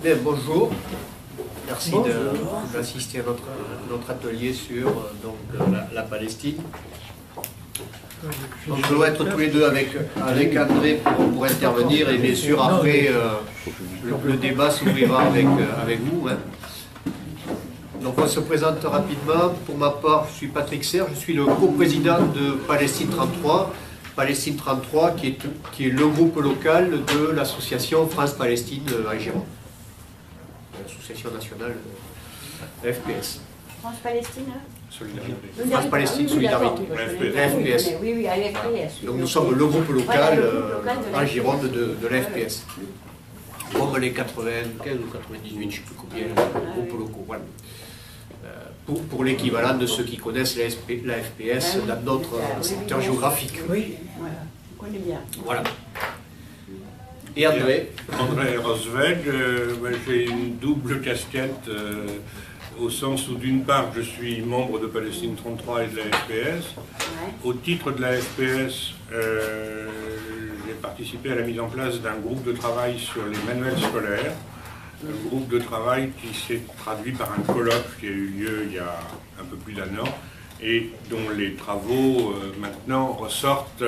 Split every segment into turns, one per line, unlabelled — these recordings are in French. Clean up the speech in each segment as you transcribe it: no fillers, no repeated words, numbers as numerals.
Bien, bonjour. Merci d'assister à notre atelier sur la Palestine. Donc, je dois être tous les deux avec André pour intervenir et bien sûr après le débat s'ouvrira avec vous. Hein. Donc on se présente rapidement. Pour ma part, je suis Patrick Serre, je suis le coprésident de Palestine 33. Palestine 33 qui est le groupe local de l'association France-Palestine à Gironde. L'association nationale FPS.
France-Palestine
Solidarité.
France-Palestine Solidarité. FPS.
Oui, à l'FPS.
Donc nous sommes le groupe local à Gironde de l'FPS. Comme les 95 ou 98, je ne sais plus combien, groupes locaux. Voilà. Pour l'équivalent de ceux qui connaissent la FPS dans d'autres secteurs géographiques.
Oui, voilà, on connaît bien.
Voilà. Et André?
André Rosweg, j'ai une double casquette au sens où d'une part je suis membre de Palestine 33 et de la FPS. Au titre de la FPS, j'ai participé à la mise en place d'un groupe de travail sur les manuels scolaires. Un groupe de travail qui s'est traduit par un colloque qui a eu lieu il y a un peu plus d'1 an et dont les travaux maintenant ressortent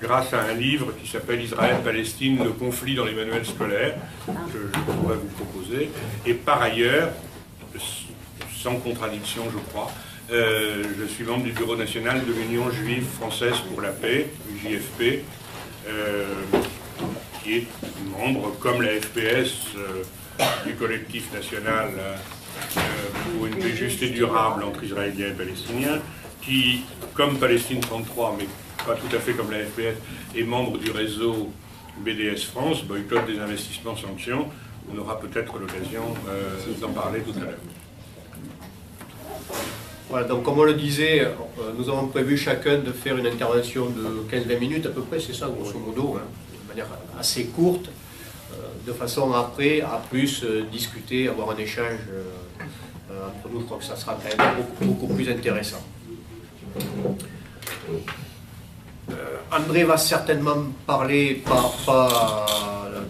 grâce à un livre qui s'appelle Israël-Palestine, le conflit dans les manuels scolaires, que je pourrais vous proposer. Et par ailleurs, sans contradiction je crois, je suis membre du bureau national de l'Union juive française pour la paix, UJFP, qui est membre comme la FPS du collectif national pour une paix juste et durable entre Israéliens et Palestiniens, qui, comme Palestine 33, mais pas tout à fait comme la FPS, est membre du réseau BDS France, boycott des investissements sanctions. On aura peut-être l'occasion d'en parler tout à l'heure.
Voilà, donc comme on le disait, nous avons prévu chacun de faire une intervention de 15-20 minutes à peu près, c'est ça grosso modo, hein, de manière assez courte, de façon après à plus discuter, avoir un échange entre nous. Je crois que ça sera quand même beaucoup plus intéressant. André va certainement parler, pas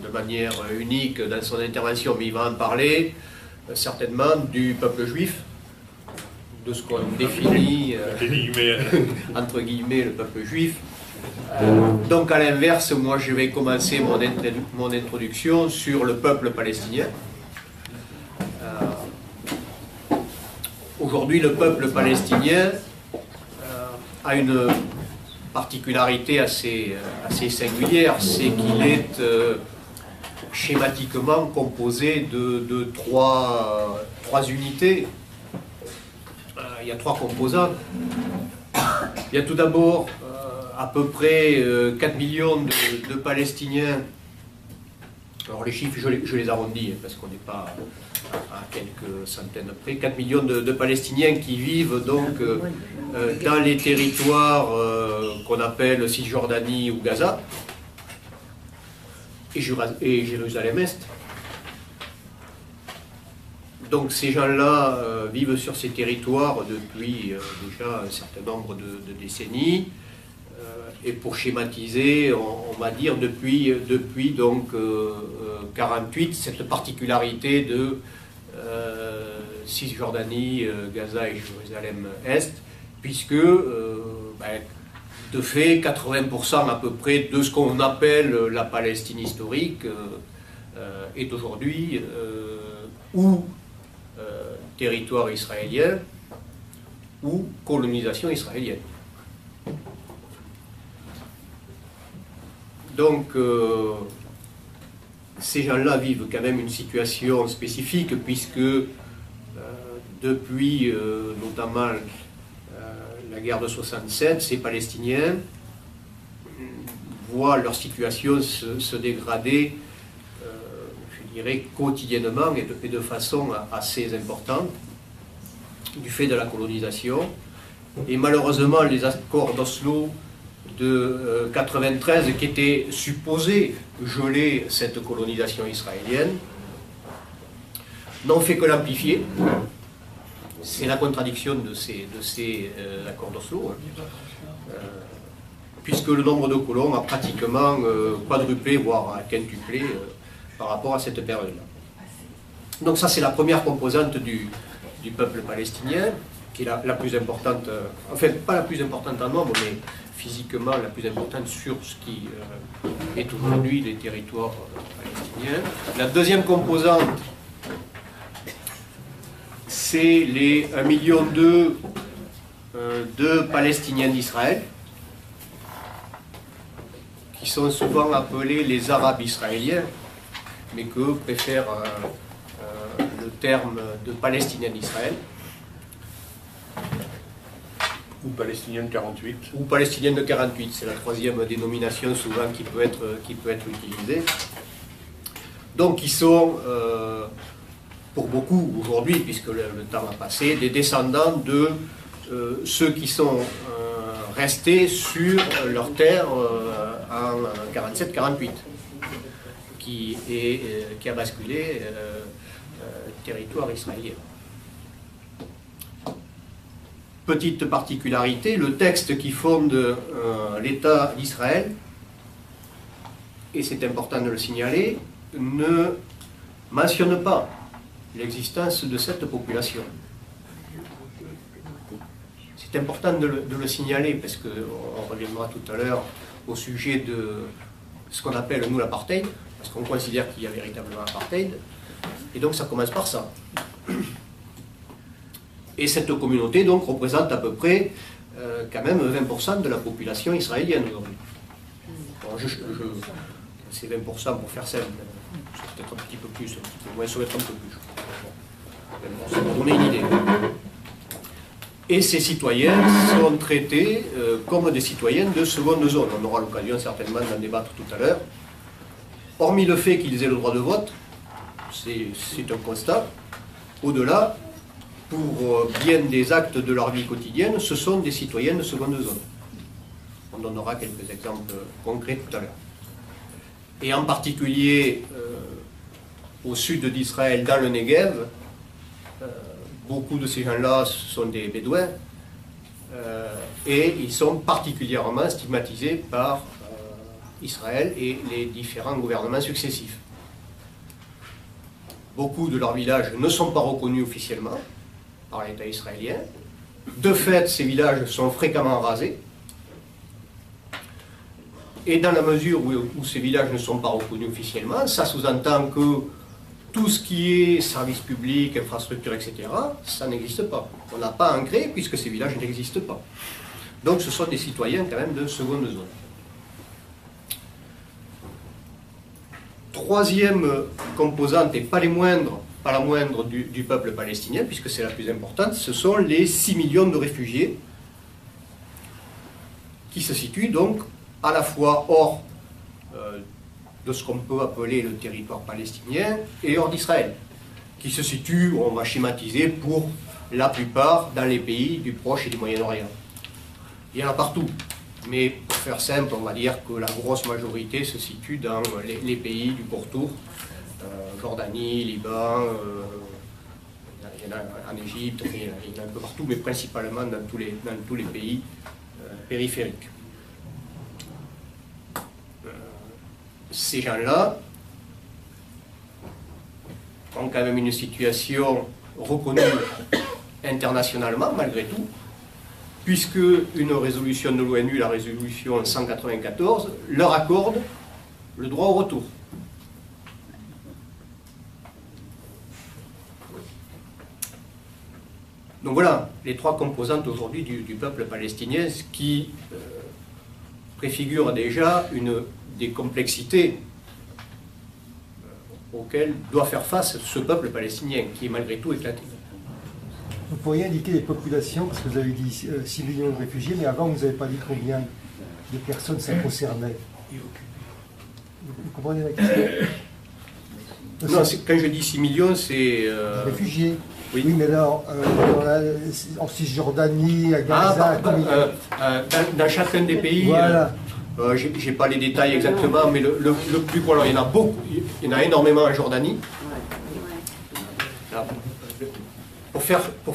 de manière unique dans son intervention, mais il va en parler certainement du peuple juif, de ce qu'on définit entre guillemets le peuple juif. Donc à l'inverse, moi je vais commencer mon introduction sur le peuple palestinien. Aujourd'hui, le peuple palestinien a une particularité assez singulière, c'est qu'il est schématiquement composé de trois unités. Il y a trois composantes. Il y a tout d'abord à peu près 4 millions de Palestiniens. Alors les chiffres, je les arrondis, parce qu'on n'est pas à quelques centaines près. 4 millions de Palestiniens qui vivent donc dans les territoires qu'on appelle Cisjordanie ou Gaza, et Jérusalem-Est. Donc ces gens-là vivent sur ces territoires depuis déjà un certain nombre de décennies, et pour schématiser, on va dire depuis donc 48, cette particularité de Cisjordanie, Gaza et Jérusalem-Est, puisque de fait 80% à peu près de ce qu'on appelle la Palestine historique est aujourd'hui ou territoire israélien ou colonisation israélienne. Donc ces gens-là vivent quand même une situation spécifique, puisque depuis notamment la guerre de 67, ces Palestiniens voient leur situation se dégrader, je dirais, quotidiennement et de façon assez importante, du fait de la colonisation. Et malheureusement, les accords d'Oslo de 93, qui étaient supposés geler cette colonisation israélienne, n'ont fait que l'amplifier. C'est la contradiction de ces accords d'Oslo, puisque le nombre de colons a pratiquement quadruplé, voire quintuplé par rapport à cette période-là. Donc ça, c'est la première composante du peuple palestinien, qui est la plus importante, enfin pas la plus importante en nombre, mais physiquement la plus importante sur ce qui est aujourd'hui les territoires palestiniens. La deuxième composante, c'est les 1,2 million de Palestiniens d'Israël, qui sont souvent appelés les Arabes israéliens, mais que préfèrent le terme de Palestiniens d'Israël.
Ou palestinien de 48.
Ou palestinienne de 48, c'est la troisième dénomination souvent qui peut être utilisée. Donc ils sont, pour beaucoup aujourd'hui, puisque le temps a passé, des descendants de ceux qui sont restés sur leur terre en 47-48, qui a basculé territoire israélien. Petite particularité, le texte qui fonde l'État d'Israël, et c'est important de le signaler, ne mentionne pas l'existence de cette population. C'est important de le signaler, parce qu'on reviendra tout à l'heure au sujet de ce qu'on appelle, nous, l'apartheid, parce qu'on considère qu'il y a véritablement apartheid, et donc ça commence par ça. Et cette communauté donc représente à peu près quand même 20% de la population israélienne aujourd'hui. Bon, c'est 20% pour faire simple, c'est peut-être un petit peu plus, un petit peu moins, ça va être un peu plus. Bon, ça va donner une idée. Et ces citoyens sont traités comme des citoyens de seconde zone. On aura l'occasion certainement d'en débattre tout à l'heure. Hormis le fait qu'ils aient le droit de vote, c'est un constat. Au-delà, pour bien des actes de leur vie quotidienne, ce sont des citoyens de seconde zone. On donnera quelques exemples concrets tout à l'heure. Et en particulier, au sud d'Israël, dans le Negev, beaucoup de ces gens-là sont des Bédouins, et ils sont particulièrement stigmatisés par Israël et les différents gouvernements successifs. Beaucoup de leurs villages ne sont pas reconnus officiellement par l'État israélien. De fait, ces villages sont fréquemment rasés. Et dans la mesure où ces villages ne sont pas reconnus officiellement, ça sous-entend que tout ce qui est services publics, infrastructures, etc., ça n'existe pas. On n'a pas à en créer puisque ces villages n'existent pas. Donc ce sont des citoyens quand même de seconde zone. Troisième composante, et pas la moindre du peuple palestinien, puisque c'est la plus importante, ce sont les 6 millions de réfugiés qui se situent donc à la fois hors de ce qu'on peut appeler le territoire palestinien et hors d'Israël, qui se situent, on va schématiser, pour la plupart dans les pays du Proche et du Moyen-Orient. Il y en a partout, mais pour faire simple, on va dire que la grosse majorité se situe dans les pays du pourtour, Jordanie, Liban, il y en a en Égypte, il y en a un peu partout, mais principalement dans tous les pays périphériques. Ces gens-là ont quand même une situation reconnue internationalement, malgré tout, puisque une résolution de l'ONU, la résolution 194, leur accorde le droit au retour. Donc voilà, les trois composantes aujourd'hui du peuple palestinien, ce qui préfigure déjà des complexités auxquelles doit faire face ce peuple palestinien, qui est malgré tout éclaté.
Vous pourriez indiquer les populations, parce que vous avez dit 6 millions de réfugiés, mais avant vous n'avez pas dit combien de personnes ça concernait. Vous comprenez la question?
Non, quand je dis 6 millions, c'est...
Réfugiés.
Oui.
Oui, mais là, en Cisjordanie, à Gaza...
dans chacun des pays,
voilà.
Je n'ai pas les détails exactement, mais le plus gros, alors il y en a beaucoup, il y en a énormément en Jordanie. Là, pour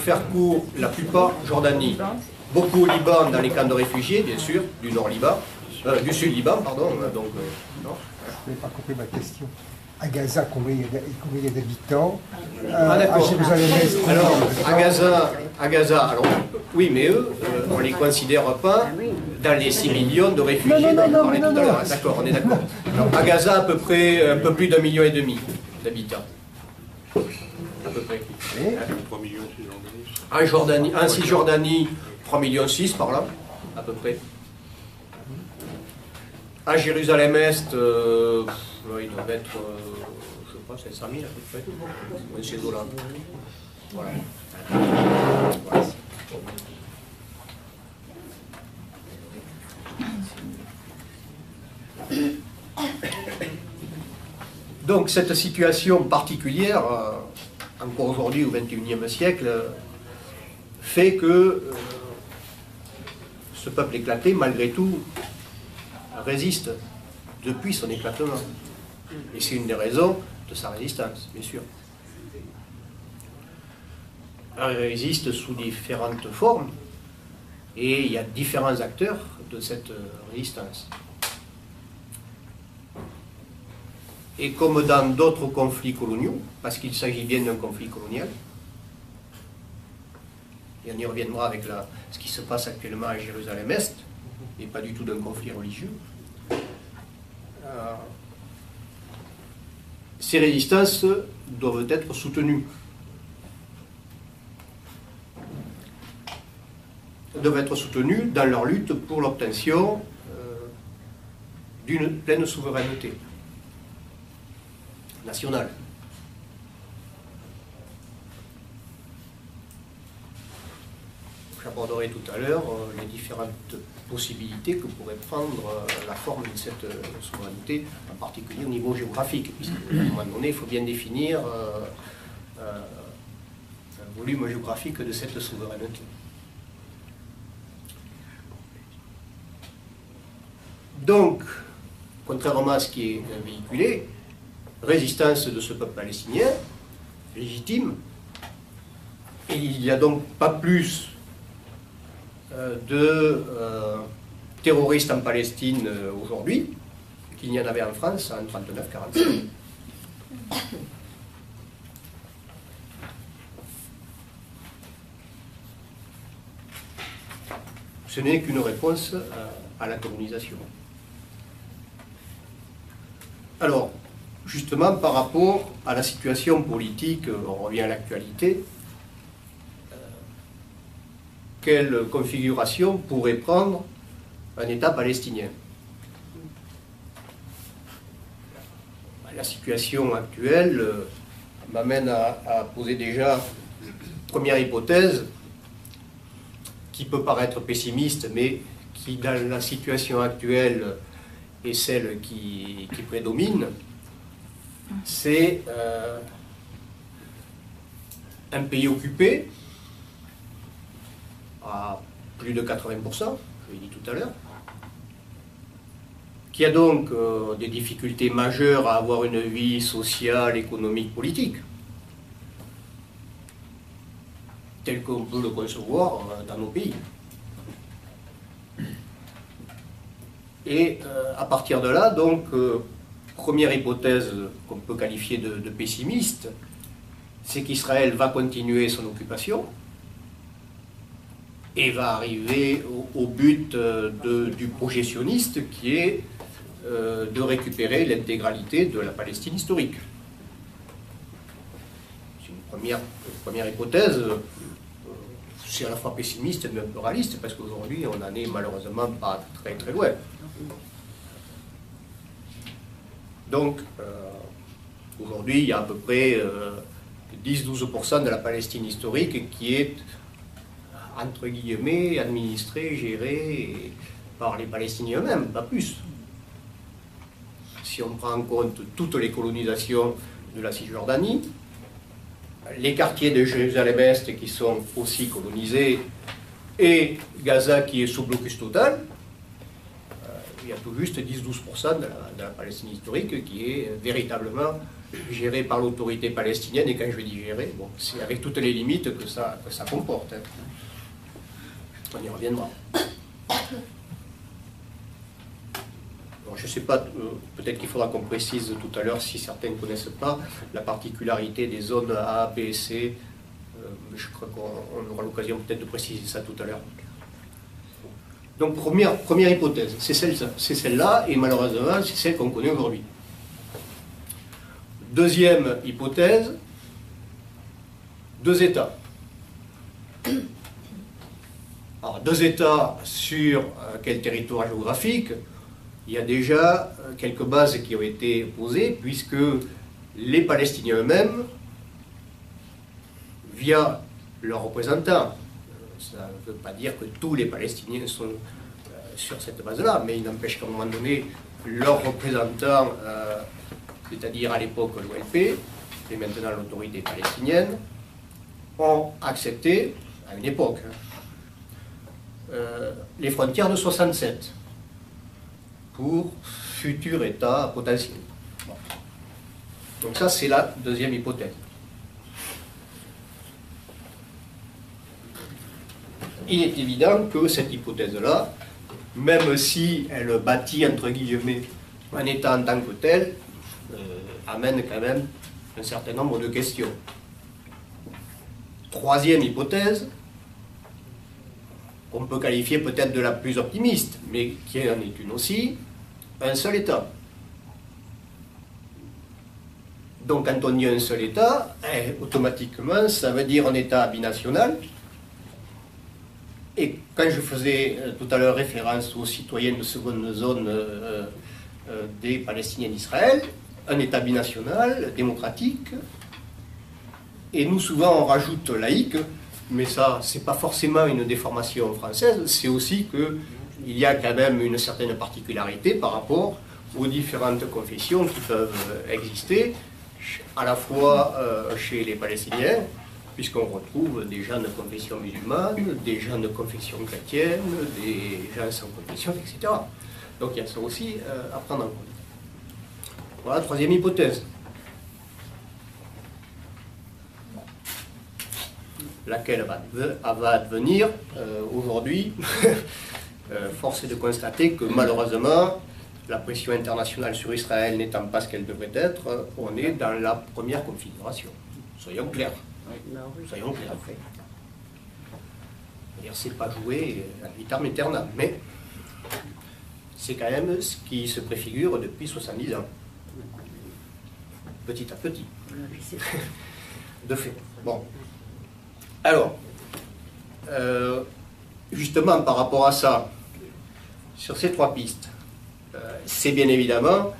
faire court, la plupart Jordanie, beaucoup au Liban, dans les camps de réfugiés, bien sûr, du Nord Liban, du Sud Liban, pardon. Donc, non.
Je n'avais pas compris ma question. à Gaza, combien il y a d'habitants,
Ah,
à
d'accord.
Jérusalem-Est, combien
Alors,
il y a d'habitants.
à Gaza, alors, oui, mais eux, on ne les considère pas dans les 6 millions de réfugiés
Non, non,
dont
non,
on parlait
non,
tout à
non.
l'heure. D'accord, on est d'accord. Alors, à Gaza, à peu près, un peu plus d'1,5 million d'habitants. À peu près.
Et
3 millions de Cisjordanie.
En Jordanie, en Cisjordanie, 3,6 millions par là, à peu près. À Jérusalem-Est, il doit être, je sais pas, 500 000 à peu près. Dans ces eaux-là. Voilà. Voilà. Donc cette situation particulière, encore aujourd'hui au XXIe siècle, fait que ce peuple éclaté, malgré tout, résiste depuis son éclatement. Et c'est une des raisons de sa résistance, bien sûr. Elle résiste sous différentes formes, et il y a différents acteurs de cette résistance. Et comme dans d'autres conflits coloniaux, parce qu'il s'agit bien d'un conflit colonial, et on y reviendra avec ce qui se passe actuellement à Jérusalem-Est, et pas du tout d'un conflit religieux, ces résistances doivent être soutenues. Elles doivent être soutenues dans leur lutte pour l'obtention d'une pleine souveraineté nationale. J'aborderai tout à l'heure les différentes possibilités que pourrait prendre la forme de cette souveraineté, en particulier au niveau géographique, puisqu'à un moment donné, il faut bien définir un volume géographique de cette souveraineté. Donc, contrairement à ce qui est véhiculé, résistance de ce peuple palestinien, légitime, et il n'y a donc pas plus de terroristes en Palestine aujourd'hui qu'il n'y en avait en France en 1939-1945. Ce n'est qu'une réponse à la colonisation. Alors, justement, par rapport à la situation politique, on revient à l'actualité, quelle configuration pourrait prendre un État palestinien? La situation actuelle m'amène à poser déjà une première hypothèse qui peut paraître pessimiste, mais qui, dans la situation actuelle, est celle qui prédomine. C'est un pays occupé à plus de 80%, je l'ai dit tout à l'heure, qui a donc des difficultés majeures à avoir une vie sociale, économique, politique, tel qu'on peut le concevoir dans nos pays. Et à partir de là, donc, première hypothèse qu'on peut qualifier de pessimiste, c'est qu'Israël va continuer son occupation et va arriver au but du projet sioniste qui est de récupérer l'intégralité de la Palestine historique. C'est une première hypothèse, c'est à la fois pessimiste mais un peu réaliste, parce qu'aujourd'hui on n'en est malheureusement pas très très loin. Donc, aujourd'hui, il y a à peu près 10-12% de la Palestine historique qui est, entre guillemets, administrée, gérée par les Palestiniens eux-mêmes, pas plus. Si on prend en compte toutes les colonisations de la Cisjordanie, les quartiers de Jérusalem-Est qui sont aussi colonisés, et Gaza qui est sous blocus total, il y a tout juste 10-12% de la Palestine historique qui est véritablement gérée par l'autorité palestinienne, et quand je dis gérée, bon, c'est avec toutes les limites que ça comporte. Hein. On y reviendra. Alors, je ne sais pas, peut-être qu'il faudra qu'on précise tout à l'heure, si certains ne connaissent pas, la particularité des zones A, B et C. Je crois qu'on aura l'occasion peut-être de préciser ça tout à l'heure. Donc, première hypothèse, c'est celle-là, et malheureusement, c'est celle qu'on connaît aujourd'hui. Deuxième hypothèse, 2 États. Alors, 2 États sur quel territoire géographique? Il y a déjà quelques bases qui ont été posées, puisque les Palestiniens eux-mêmes, via leurs représentants, ça ne veut pas dire que tous les Palestiniens sont sur cette base-là, mais il n'empêche qu'à un moment donné, leurs représentants, c'est-à-dire à l'époque l'OLP, et maintenant l'autorité palestinienne, ont accepté, à une époque, les frontières de 67 pour futur État potentiel. Bon. Donc ça, c'est la deuxième hypothèse. Il est évident que cette hypothèse-là, même si elle bâtit, entre guillemets, un État en tant que tel, amène quand même un certain nombre de questions. Troisième hypothèse, qu'on peut qualifier peut-être de la plus optimiste, mais qui en est une aussi, un seul État. Donc quand on dit un seul État, automatiquement, ça veut dire un État binational. Et quand je faisais tout à l'heure référence aux citoyens de seconde zone des Palestiniens d'Israël, un État binational, démocratique, et nous souvent on rajoute laïque, mais ça c'est pas forcément une déformation française, c'est aussi qu'il y a quand même une certaine particularité par rapport aux différentes confessions qui peuvent exister, à la fois chez les Palestiniens, puisqu'on retrouve des gens de confession musulmane, des gens de confession chrétienne, des gens sans confession, etc. Donc il y a ça aussi à prendre en compte. Voilà, troisième hypothèse. Laquelle va advenir aujourd'hui. Force est de constater que malheureusement, la pression internationale sur Israël n'étant pas ce qu'elle devrait être, on est dans la première configuration. Soyons clairs. Soyons clairs. C'est pas joué à vitam aeternam, mais c'est quand même ce qui se préfigure depuis 70 ans. Petit à petit. De fait. Bon. Alors, justement par rapport à ça, sur ces 3 pistes, c'est bien évidemment,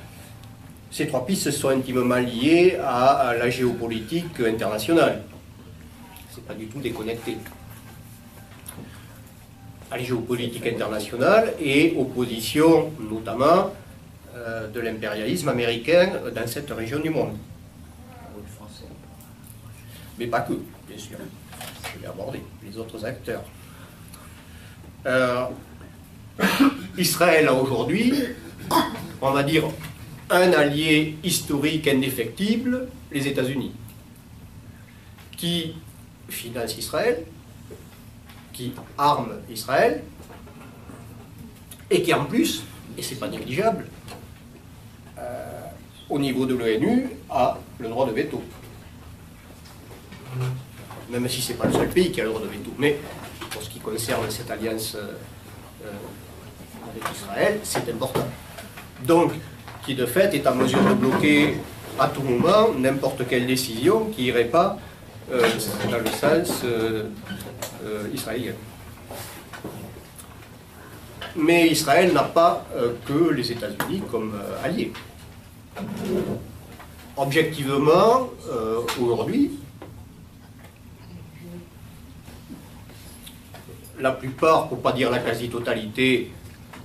ces 3 pistes sont intimement liées à la géopolitique internationale. C'est pas du tout déconnecté. À la géopolitique internationale et aux positions, notamment, de l'impérialisme américain dans cette région du monde. Mais pas que, bien sûr. Je vais aborder les autres acteurs. Israël a aujourd'hui, on va dire, un allié historique indéfectible, les États-Unis, qui finance Israël, qui arme Israël, et qui en plus, et c'est pas négligeable, au niveau de l'ONU, a le droit de veto. Même si ce n'est pas le seul pays qui a le droit de veto. Mais pour ce qui concerne cette alliance avec Israël, c'est important. Donc, qui de fait est en mesure de bloquer à tout moment n'importe quelle décision qui n'irait pas dans le sens israélien. Mais Israël n'a pas que les États-Unis comme alliés. Objectivement, aujourd'hui, la plupart, pour ne pas dire la quasi-totalité,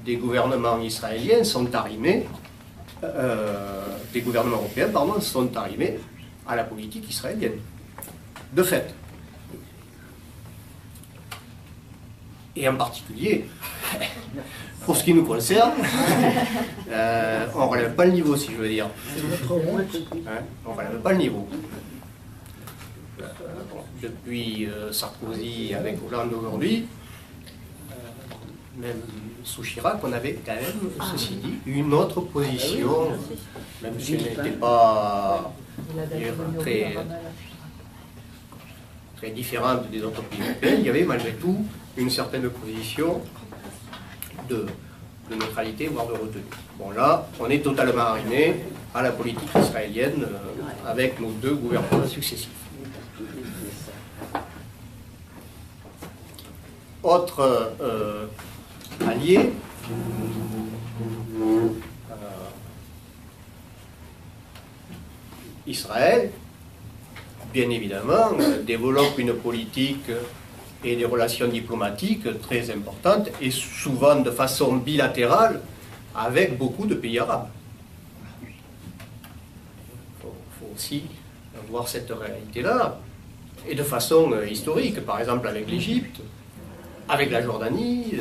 des gouvernements israéliens sont arrimés, des gouvernements européens, pardon, sont arrimés à la politique israélienne. De fait. Et en particulier, pour ce qui nous concerne, on ne relève pas le niveau, si je veux dire. On ne relève pas le niveau. Depuis Sarkozy avec Hollande aujourd'hui, même sous Chirac, on avait quand même, ceci dit, une autre position, même si elle n'était pas très, très différente des autres pays européens, il y avait malgré tout une certaine position de neutralité, voire de retenue. Bon là, on est totalement arrivé à la politique israélienne avec nos deux gouvernements successifs. Autre allié, Israël, bien évidemment, développe une politique et des relations diplomatiques très importantes et souvent de façon bilatérale avec beaucoup de pays arabes. Il faut aussi voir cette réalité-là et de façon historique, par exemple avec l'Égypte, avec la Jordanie,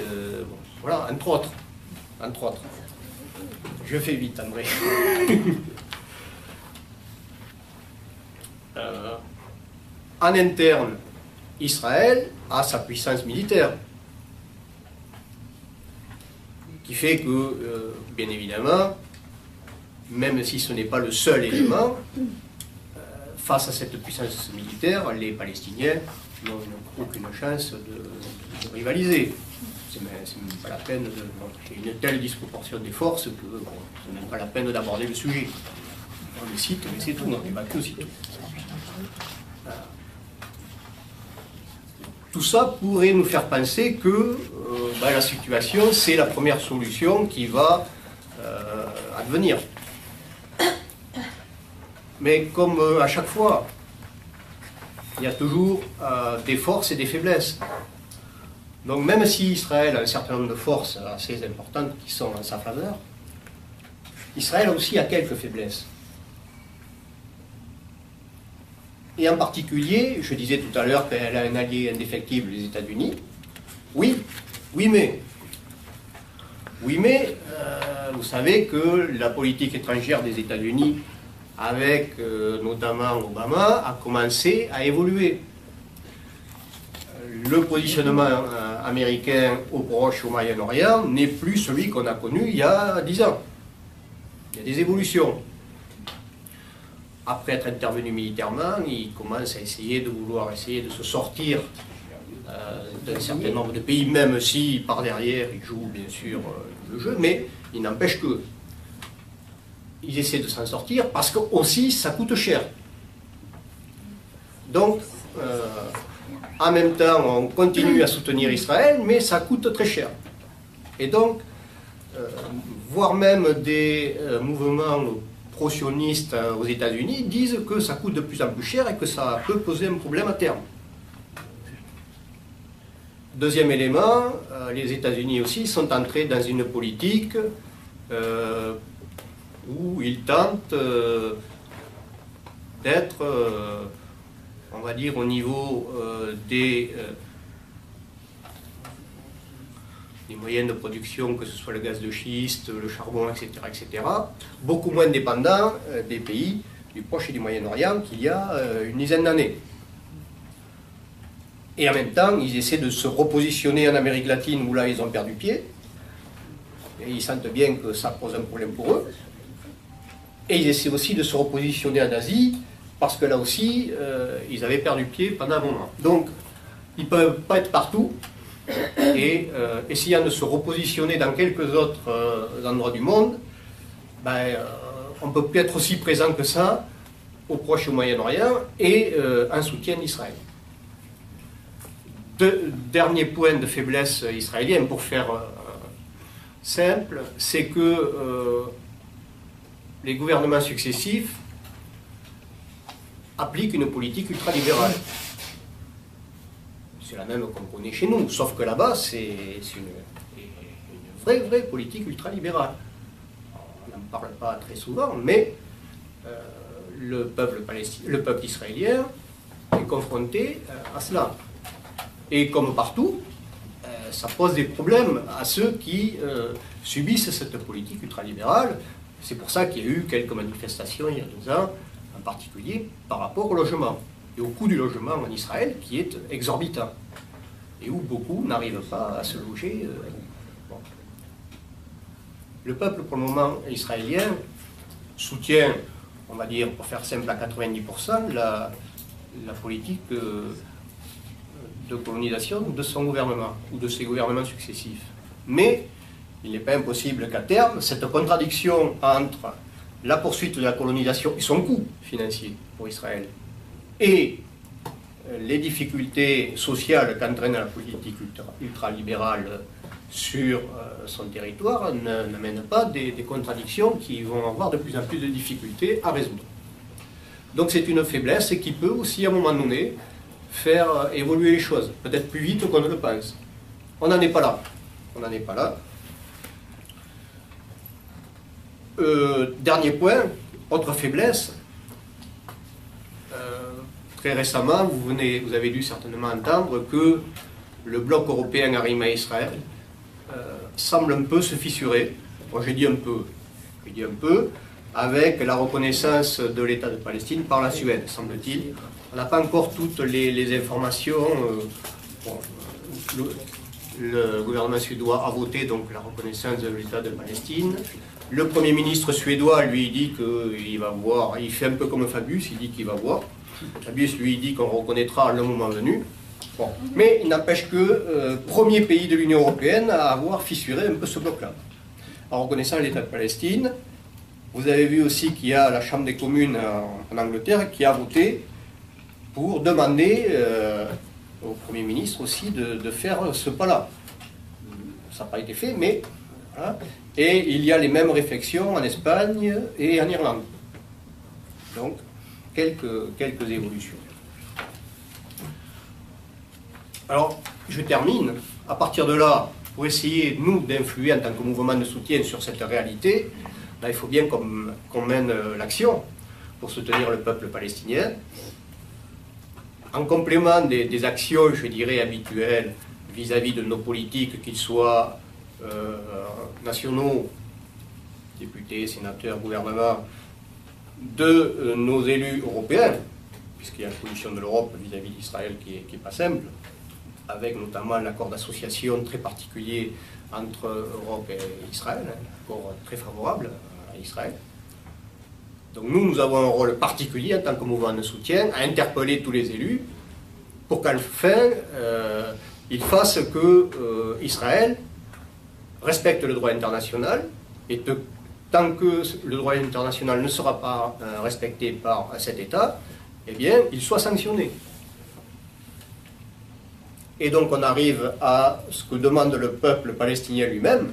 voilà, entre autres. Je fais vite, André. En interne, Israël a sa puissance militaire, qui fait que, bien évidemment, même si ce n'est pas le seul élément, face à cette puissance militaire, les Palestiniens n'ont aucune chance de rivaliser. C'est même pas la peine de montrer une telle disproportion des forces que c'est même pas la peine d'aborder le sujet. On le cite, mais c'est tout, on évacue aussitôt. Tout ça pourrait nous faire penser que la situation, c'est la première solution qui va advenir. Mais comme à chaque fois, il y a toujours des forces et des faiblesses. Donc même si Israël a un certain nombre de forces assez importantes qui sont en sa faveur, Israël aussi a quelques faiblesses. Et en particulier, je disais tout à l'heure qu'elle a un allié indéfectible, les États-Unis. Oui, mais vous savez que la politique étrangère des États-Unis, avec notamment Obama, a commencé à évoluer. Le positionnement américain au Proche, au Moyen-Orient, n'est plus celui qu'on a connu il y a 10 ans. Il y a des évolutions. Après être intervenu militairement, il commence à essayer de se sortir d'un certain nombre de pays, même si par derrière il joue bien sûr le jeu, mais il n'empêche que ils essaient de s'en sortir parce que aussi ça coûte cher. Donc, en même temps, on continue à soutenir Israël, mais ça coûte très cher. Et donc, voire même des mouvements pro-sionistes aux États-Unis disent que ça coûte de plus en plus cher et que ça peut poser un problème à terme. Deuxième élément, les États-Unis aussi sont entrés dans une politique où ils tentent d'être, on va dire, au niveau des moyens de production, que ce soit le gaz de schiste, le charbon, etc., beaucoup moins dépendants des pays du Proche et du Moyen-Orient qu'il y a une dizaine d'années. Et en même temps, ils essaient de se repositionner en Amérique latine, où là, ils ont perdu pied. Et ils sentent bien que ça pose un problème pour eux. Et ils essaient aussi de se repositionner en Asie, parce que là aussi, ils avaient perdu pied pendant un moment. Donc, ils ne peuvent pas être partout. Et essayant de se repositionner dans quelques autres endroits du monde, on peut plus être aussi présent que ça au Proche et au Moyen-Orient et en soutien d'Israël. Dernier point de faiblesse israélienne, pour faire simple, c'est que les gouvernements successifs appliquent une politique ultralibérale. C'est la même qu'on connaît chez nous, sauf que là-bas, c'est une vraie politique ultralibérale. On n'en parle pas très souvent, mais le peuple israélien est confronté à cela. Et comme partout, ça pose des problèmes à ceux qui subissent cette politique ultralibérale. C'est pour ça qu'il y a eu quelques manifestations il y a 2 ans, en particulier par rapport au logement. Et au coût du logement en Israël qui est exorbitant et où beaucoup n'arrivent pas à se loger. Bon. Le peuple, pour le moment, israélien, soutient, on va dire, pour faire simple, à 90%, la politique de colonisation de son gouvernement, ou de ses gouvernements successifs. Mais il n'est pas impossible qu'à terme, cette contradiction entre la poursuite de la colonisation et son coût financier pour Israël, et les difficultés sociales qu'entraîne la politique ultralibérale sur son territoire, n'amènent pas des contradictions qui vont avoir de plus en plus de difficultés à résoudre. Donc c'est une faiblesse qui peut aussi, à un moment donné, faire évoluer les choses, peut-être plus vite qu'on ne le pense. On n'en est pas là. On n'en est pas là. Dernier point, autre faiblesse. Très récemment, vous avez dû certainement entendre que le bloc européen arrivé à Israël semble un peu se fissurer. Bon, j'ai dit un peu, avec la reconnaissance de l'État de Palestine par la Suède, semble-t-il. On n'a pas encore toutes les informations. Le gouvernement suédois a voté donc la reconnaissance de l'État de Palestine. Le Premier ministre suédois lui dit qu'il va voir, il fait un peu comme Fabius, il dit qu'il va voir. Fabius lui dit qu'on reconnaîtra le moment venu. Bon. Mais il n'empêche que premier pays de l'Union européenne à avoir fissuré un peu ce bloc-là. En reconnaissant l'État de Palestine, vous avez vu aussi qu'il y a la Chambre des communes en Angleterre qui a voté pour demander au Premier ministre aussi de faire ce pas-là. Ça n'a pas été fait, mais... Voilà. Et il y a les mêmes réflexions en Espagne et en Irlande. Donc, quelques évolutions. Alors, je termine. À partir de là, pour essayer, nous, d'influer en tant que mouvement de soutien sur cette réalité, là, il faut bien qu'on mène l'action pour soutenir le peuple palestinien. En complément des actions, je dirais, habituelles vis-à-vis de nos politiques, qu'ils soient nationaux, députés, sénateurs, gouvernements, de nos élus européens, puisqu'il y a la position de l'Europe vis-à-vis d'Israël qui n'est pas simple, avec notamment l'accord d'association très particulier entre Europe et Israël, un accord très favorable à Israël. Donc nous avons un rôle particulier en tant que mouvement de soutien à interpeller tous les élus pour qu'enfin ils fassent que Israël respecte le droit international et tant que le droit international ne sera pas respecté par cet État, eh bien, il soit sanctionné. Et donc on arrive à ce que demande le peuple palestinien lui-même,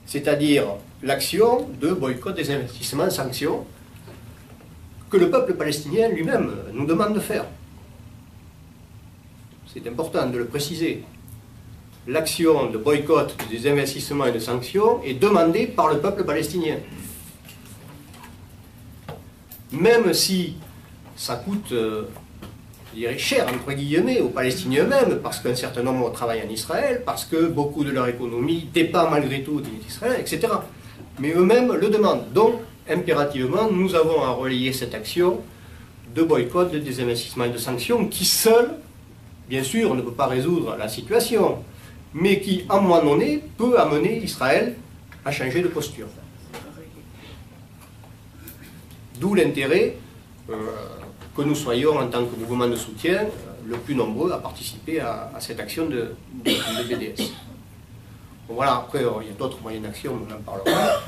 c'est-à-dire l'action de boycott des investissements, sanctions, que le peuple palestinien lui-même nous demande de faire. C'est important de le préciser. L'action de boycott des investissements et de sanctions est demandée par le peuple palestinien. Même si ça coûte, je dirais, cher, entre guillemets, aux Palestiniens eux-mêmes, parce qu'un certain nombre travaillent en Israël, parce que beaucoup de leur économie dépend malgré tout d'Israël, etc. Mais eux-mêmes le demandent. Donc, impérativement, nous avons à relayer cette action de boycott, de désinvestissement et de sanctions qui, seul, bien sûr, ne peut pas résoudre la situation, mais qui, à un moment donné, peut amener Israël à changer de posture. D'où l'intérêt que nous soyons, en tant que mouvement de soutien, le plus nombreux à participer à cette action de BDS. Bon, voilà, après, il y a d'autres moyens d'action, on en parlera.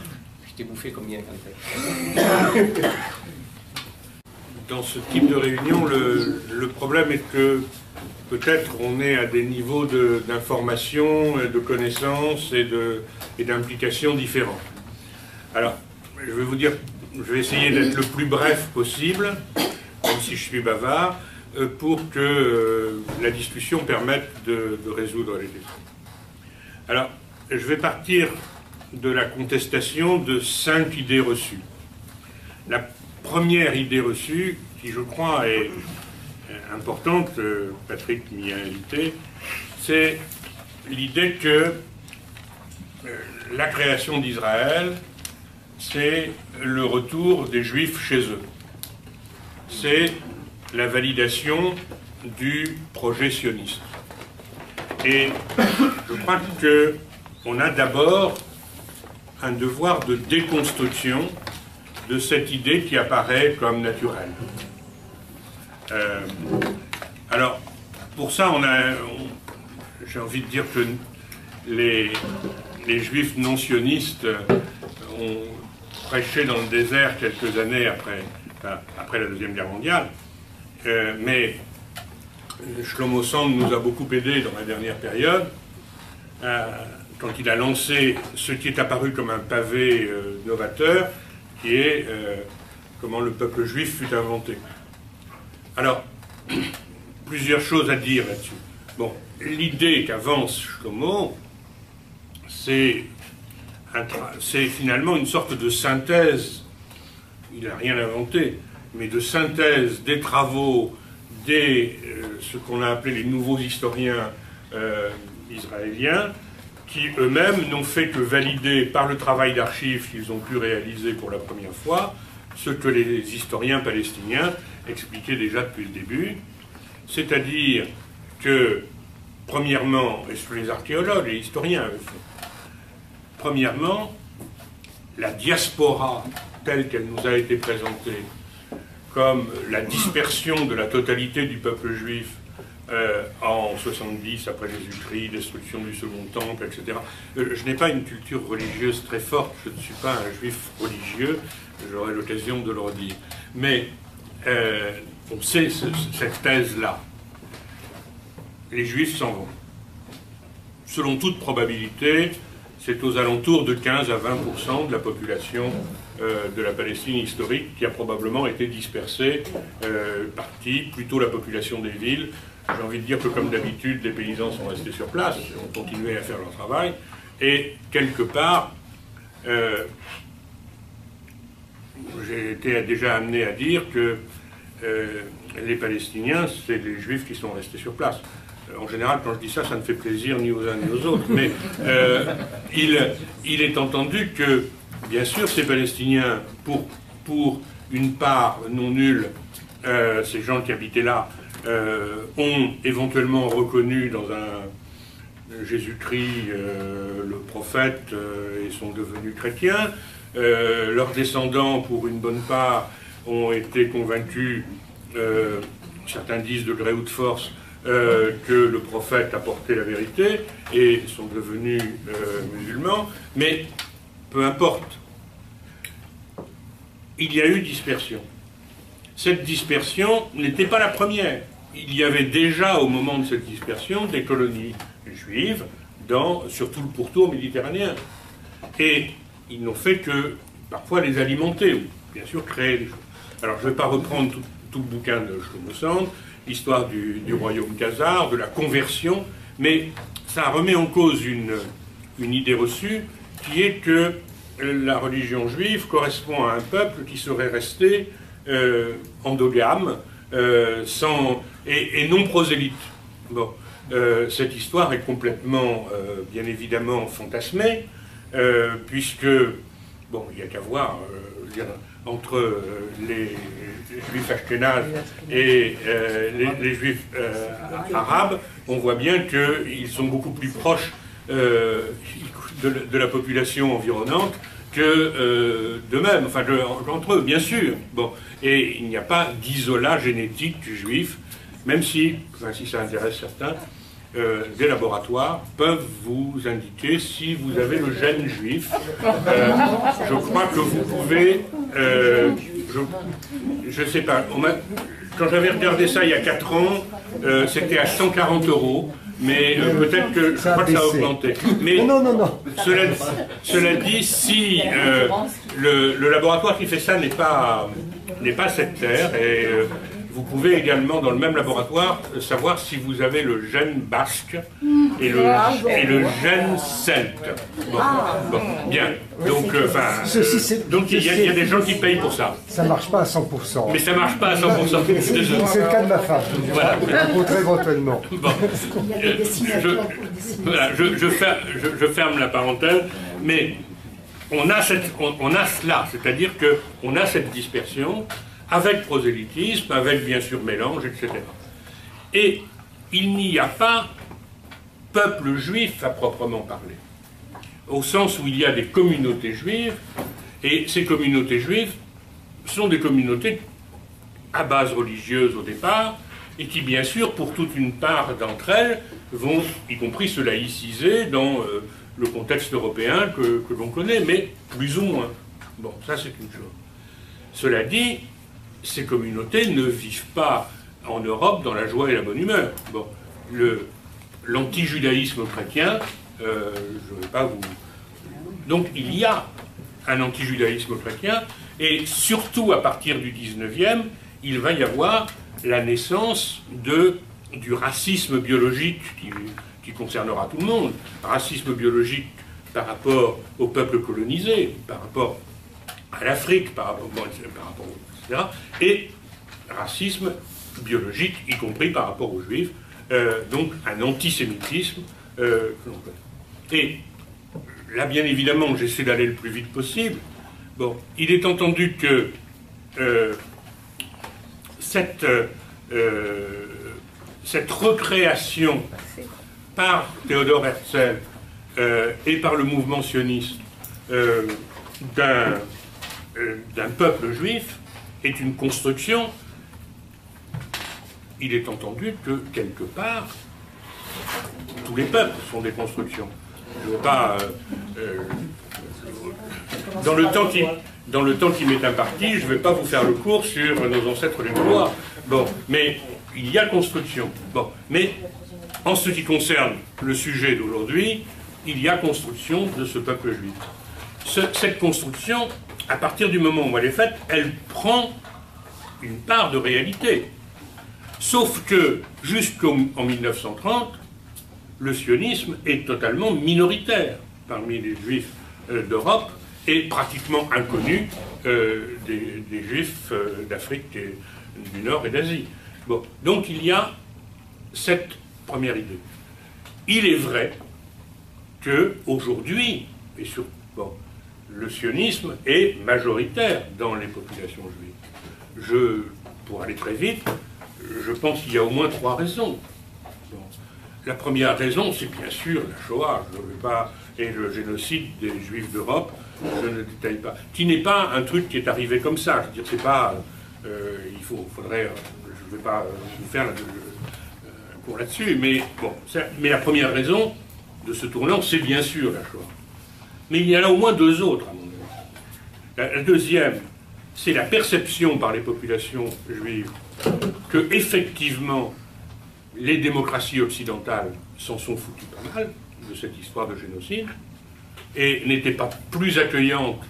Je t'ai bouffé comme bien quand
Dans ce type de réunion, le problème est que peut-être on est à des niveaux d'information, de connaissances et d'implication différents. Alors, je vais vous dire, je vais essayer d'être le plus bref possible, même si je suis bavard, pour que la discussion permette de résoudre les questions. Alors, je vais partir de la contestation de 5 idées reçues. La première idée reçue, qui je crois est importante, Patrick m'y a invité, c'est l'idée que la création d'Israël, c'est le retour des Juifs chez eux. C'est la validation du projet sioniste. Et je crois qu'on a d'abord un devoir de déconstruction de cette idée qui apparaît comme naturelle. Alors, pour ça, j'ai envie de dire que les juifs non sionistes ont prêché dans le désert quelques années après la Deuxième Guerre mondiale, mais Shlomo Sand nous a beaucoup aidés dans la dernière période, quand il a lancé ce qui est apparu comme un pavé novateur, qui est comment le peuple juif fut inventé. Alors, plusieurs choses à dire là-dessus. Bon, l'idée qu'avance Shlomo, c'est finalement une sorte de synthèse, il n'a rien inventé, mais de synthèse des travaux ce qu'on a appelé les nouveaux historiens israéliens, qui eux-mêmes n'ont fait que valider par le travail d'archives qu'ils ont pu réaliser pour la première fois ce que les historiens palestiniens expliquaient déjà depuis le début, c'est-à-dire que, premièrement, et ce que les archéologues et historiens font, premièrement, la diaspora telle qu'elle nous a été présentée, comme la dispersion de la totalité du peuple juif en 70, après Jésus-Christ, destruction du Second Temple, etc. Je n'ai pas une culture religieuse très forte, je ne suis pas un juif religieux, j'aurai l'occasion de le redire. Mais on sait cette thèse-là. Les juifs s'en vont. Selon toute probabilité, c'est aux alentours de 15 à 20% de la population de la Palestine historique qui a probablement été dispersée, partie, plutôt la population des villes. J'ai envie de dire que comme d'habitude, les paysans sont restés sur place, ont continué à faire leur travail, et quelque part, j'ai été déjà amené à dire que les Palestiniens, c'est les Juifs qui sont restés sur place. En général, quand je dis ça, ça ne fait plaisir ni aux uns ni aux autres, mais il est entendu que, bien sûr, ces Palestiniens, pour une part non nulle, ces gens qui habitaient là, ont éventuellement reconnu dans un Jésus-Christ le prophète et sont devenus chrétiens. Leurs descendants, pour une bonne part, ont été convaincus, certains disent de gré ou de force, que le prophète apportait la vérité et sont devenus musulmans, mais peu importe. Il y a eu dispersion. Cette dispersion n'était pas la première. Il y avait déjà, au moment de cette dispersion, des colonies juives sur tout le pourtour méditerranéen. Et ils n'ont fait que, parfois, les alimenter, ou bien sûr créer des choses. Alors, je ne vais pas reprendre tout le bouquin de Shlomo Sand, l'histoire du royaume khazar, de la conversion, mais ça remet en cause une idée reçue qui est que la religion juive correspond à un peuple qui serait resté endogame et non prosélyte. Bon, cette histoire est complètement, bien évidemment, fantasmée, puisque, bon, il n'y a qu'à voir, entre les juifs ashkénazes et les juifs arabes, on voit bien qu'ils sont beaucoup plus proches de la population environnante que d'eux-mêmes, enfin entre eux, bien sûr. Bon. Et il n'y a pas d'isolat génétique du juif, même si, enfin, si ça intéresse certains, des laboratoires peuvent vous indiquer si vous avez le gène juif. Je crois que vous pouvez... je ne sais pas. Quand j'avais regardé ça il y a 4 ans, c'était à 140 €. Mais peut-être que je crois que ça a augmenté. Mais
non.
Cela dit, si le laboratoire qui fait ça n'est pas sectaire, et vous pouvez également, dans le même laboratoire, savoir si vous avez le gène basque et le gène celte. Bon, bien. Donc, donc il y a des gens qui payent pour ça.
Ça ne marche pas à 100%.
Mais ça ne marche pas à 100%.
C'est le cas de ma femme.
Voilà.
Très éventuellement.
Bon. Je ferme la parenthèse, mais on a cela, c'est-à-dire qu'on a cette dispersion avec prosélytisme, avec bien sûr mélange, etc. Et il n'y a pas peuple juif à proprement parler. au sens où il y a des communautés juives, et ces communautés juives sont des communautés à base religieuse au départ, et qui, bien sûr, pour toute une part d'entre elles, vont, y compris se laïciser dans le contexte européen que l'on connaît, mais plus ou moins. Bon, ça c'est une chose. Cela dit, ces communautés ne vivent pas en Europe dans la joie et la bonne humeur. Bon, l'anti-judaïsme chrétien, je ne vais pas vous... Donc il y a un anti-judaïsme chrétien, et surtout à partir du 19e, il va y avoir la naissance du racisme biologique qui concernera tout le monde. Racisme biologique par rapport aux peuples colonisés, par rapport à l'Afrique, par rapport etc. Et racisme biologique, y compris par rapport aux Juifs, donc un antisémitisme que l'on connaît. Et là, bien évidemment, j'essaie d'aller le plus vite possible. Bon, il est entendu que cette recréation par Théodore Herzl et par le mouvement sioniste d'un peuple juif est une construction. Il est entendu que, quelque part, tous les peuples sont des constructions. Je ne veux pas... dans le temps qui m'est imparti, je ne vais pas vous faire le cours sur nos ancêtres les Gaulois. Bon, mais il y a construction. Bon, mais en ce qui concerne le sujet d'aujourd'hui, il y a construction de ce peuple juif. Cette construction, à partir du moment où elle est faite, elle prend une part de réalité. Sauf que, jusqu'en 1930, le sionisme est totalement minoritaire parmi les juifs d'Europe et pratiquement inconnu des juifs d'Afrique du Nord et d'Asie. Bon, donc il y a cette première idée. Il est vrai qu'aujourd'hui, et sur, bon, le sionisme est majoritaire dans les populations juives. Pour aller très vite, je pense qu'il y a au moins 3 raisons. Bon. La première raison, c'est bien sûr la Shoah, je ne vais pas, et le génocide des Juifs d'Europe, je ne détaille pas. Qui n'est pas un truc qui est arrivé comme ça. Je veux dire, c'est pas, faudrait, je ne vais pas vous faire un cours là-dessus, mais bon. Mais la première raison de ce tournant, c'est bien sûr la Shoah. Mais il y en a au moins 2 autres, à mon avis. La deuxième, c'est la perception par les populations juives que, effectivement, les démocraties occidentales s'en sont foutues pas mal de cette histoire de génocide et n'étaient pas plus accueillantes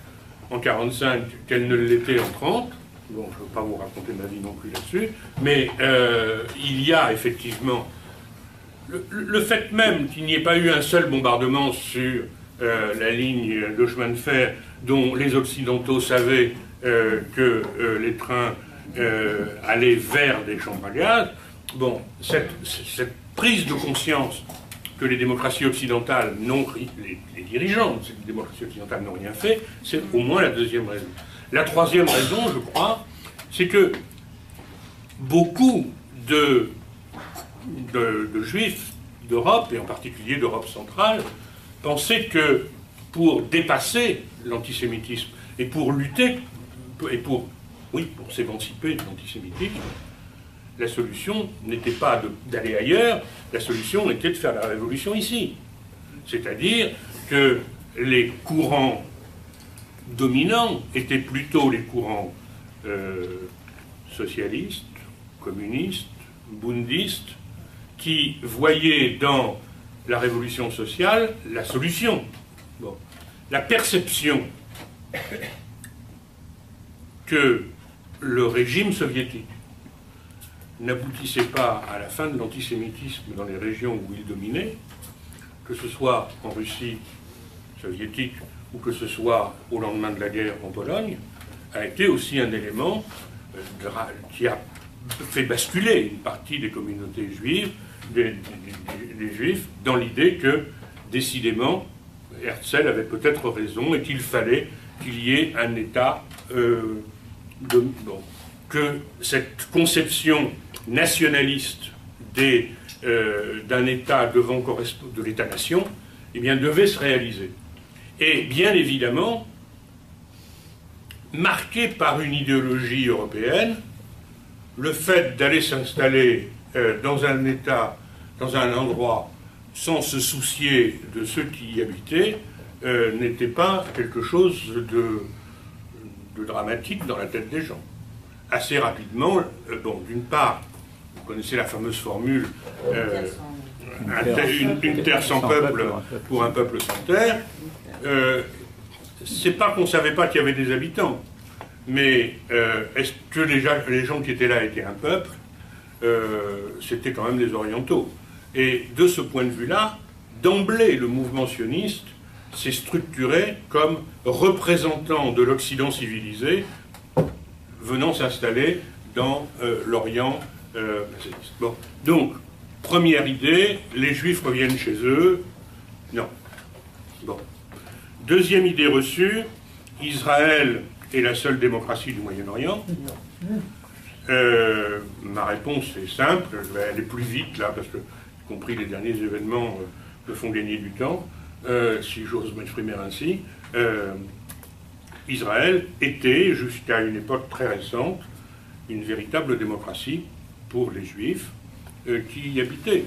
en 1945 qu'elles ne l'étaient en 1930. Bon, je ne veux pas vous raconter ma vie non plus là-dessus, mais il y a effectivement le fait même qu'il n'y ait pas eu un seul bombardement sur la ligne de chemin de fer dont les Occidentaux savaient que les trains allaient vers des chambres à gaz. Bon, cette prise de conscience que les démocraties occidentales n'ont, les dirigeants de ces démocraties occidentales n'ont rien fait, c'est au moins la deuxième raison. La troisième raison, je crois, c'est que beaucoup de juifs d'Europe, et en particulier d'Europe centrale, pensaient que pour dépasser l'antisémitisme et pour lutter, et pour s'émanciper de l'antisémitisme, la solution n'était pas d'aller ailleurs, la solution était de faire la révolution ici. C'est-à-dire que les courants dominants étaient plutôt les courants socialistes, communistes, bundistes, qui voyaient dans la révolution sociale la solution. Bon. La perception que le régime soviétique n'aboutissait pas à la fin de l'antisémitisme dans les régions où il dominait, que ce soit en Russie soviétique ou que ce soit au lendemain de la guerre en Pologne, a été aussi un élément qui a fait basculer une partie des communautés juives, des juifs, dans l'idée que, décidément, Herzl avait peut-être raison et qu'il fallait qu'il y ait un État que cette conception nationaliste d'un État de l'État-nation, eh bien, devait se réaliser. est bien évidemment marqué par une idéologie européenne. Le fait d'aller s'installer dans un État, dans un endroit, sans se soucier de ceux qui y habitaient, n'était pas quelque chose de dramatique dans la tête des gens. Assez rapidement, bon, d'une part, vous connaissez la fameuse formule une terre sans peuple pour un peuple sans terre. C'est pas qu'on ne savait pas qu'il y avait des habitants, mais est-ce que les gens qui étaient là étaient un peuple? C'était quand même des orientaux. Et de ce point de vue-là, d'emblée, le mouvement sioniste s'est structuré comme représentant de l'Occident civilisé venant s'installer dans l'Orient. Bon. Donc, première idée, les Juifs reviennent chez eux. Non. Bon. Deuxième idée reçue, Israël est la seule démocratie du Moyen-Orient. Ma réponse est simple, je vais aller plus vite là, parce que, y compris les derniers événements, me font gagner du temps, si j'ose m'exprimer ainsi. Israël était, jusqu'à une époque très récente, une véritable démocratie pour les Juifs qui y habitaient,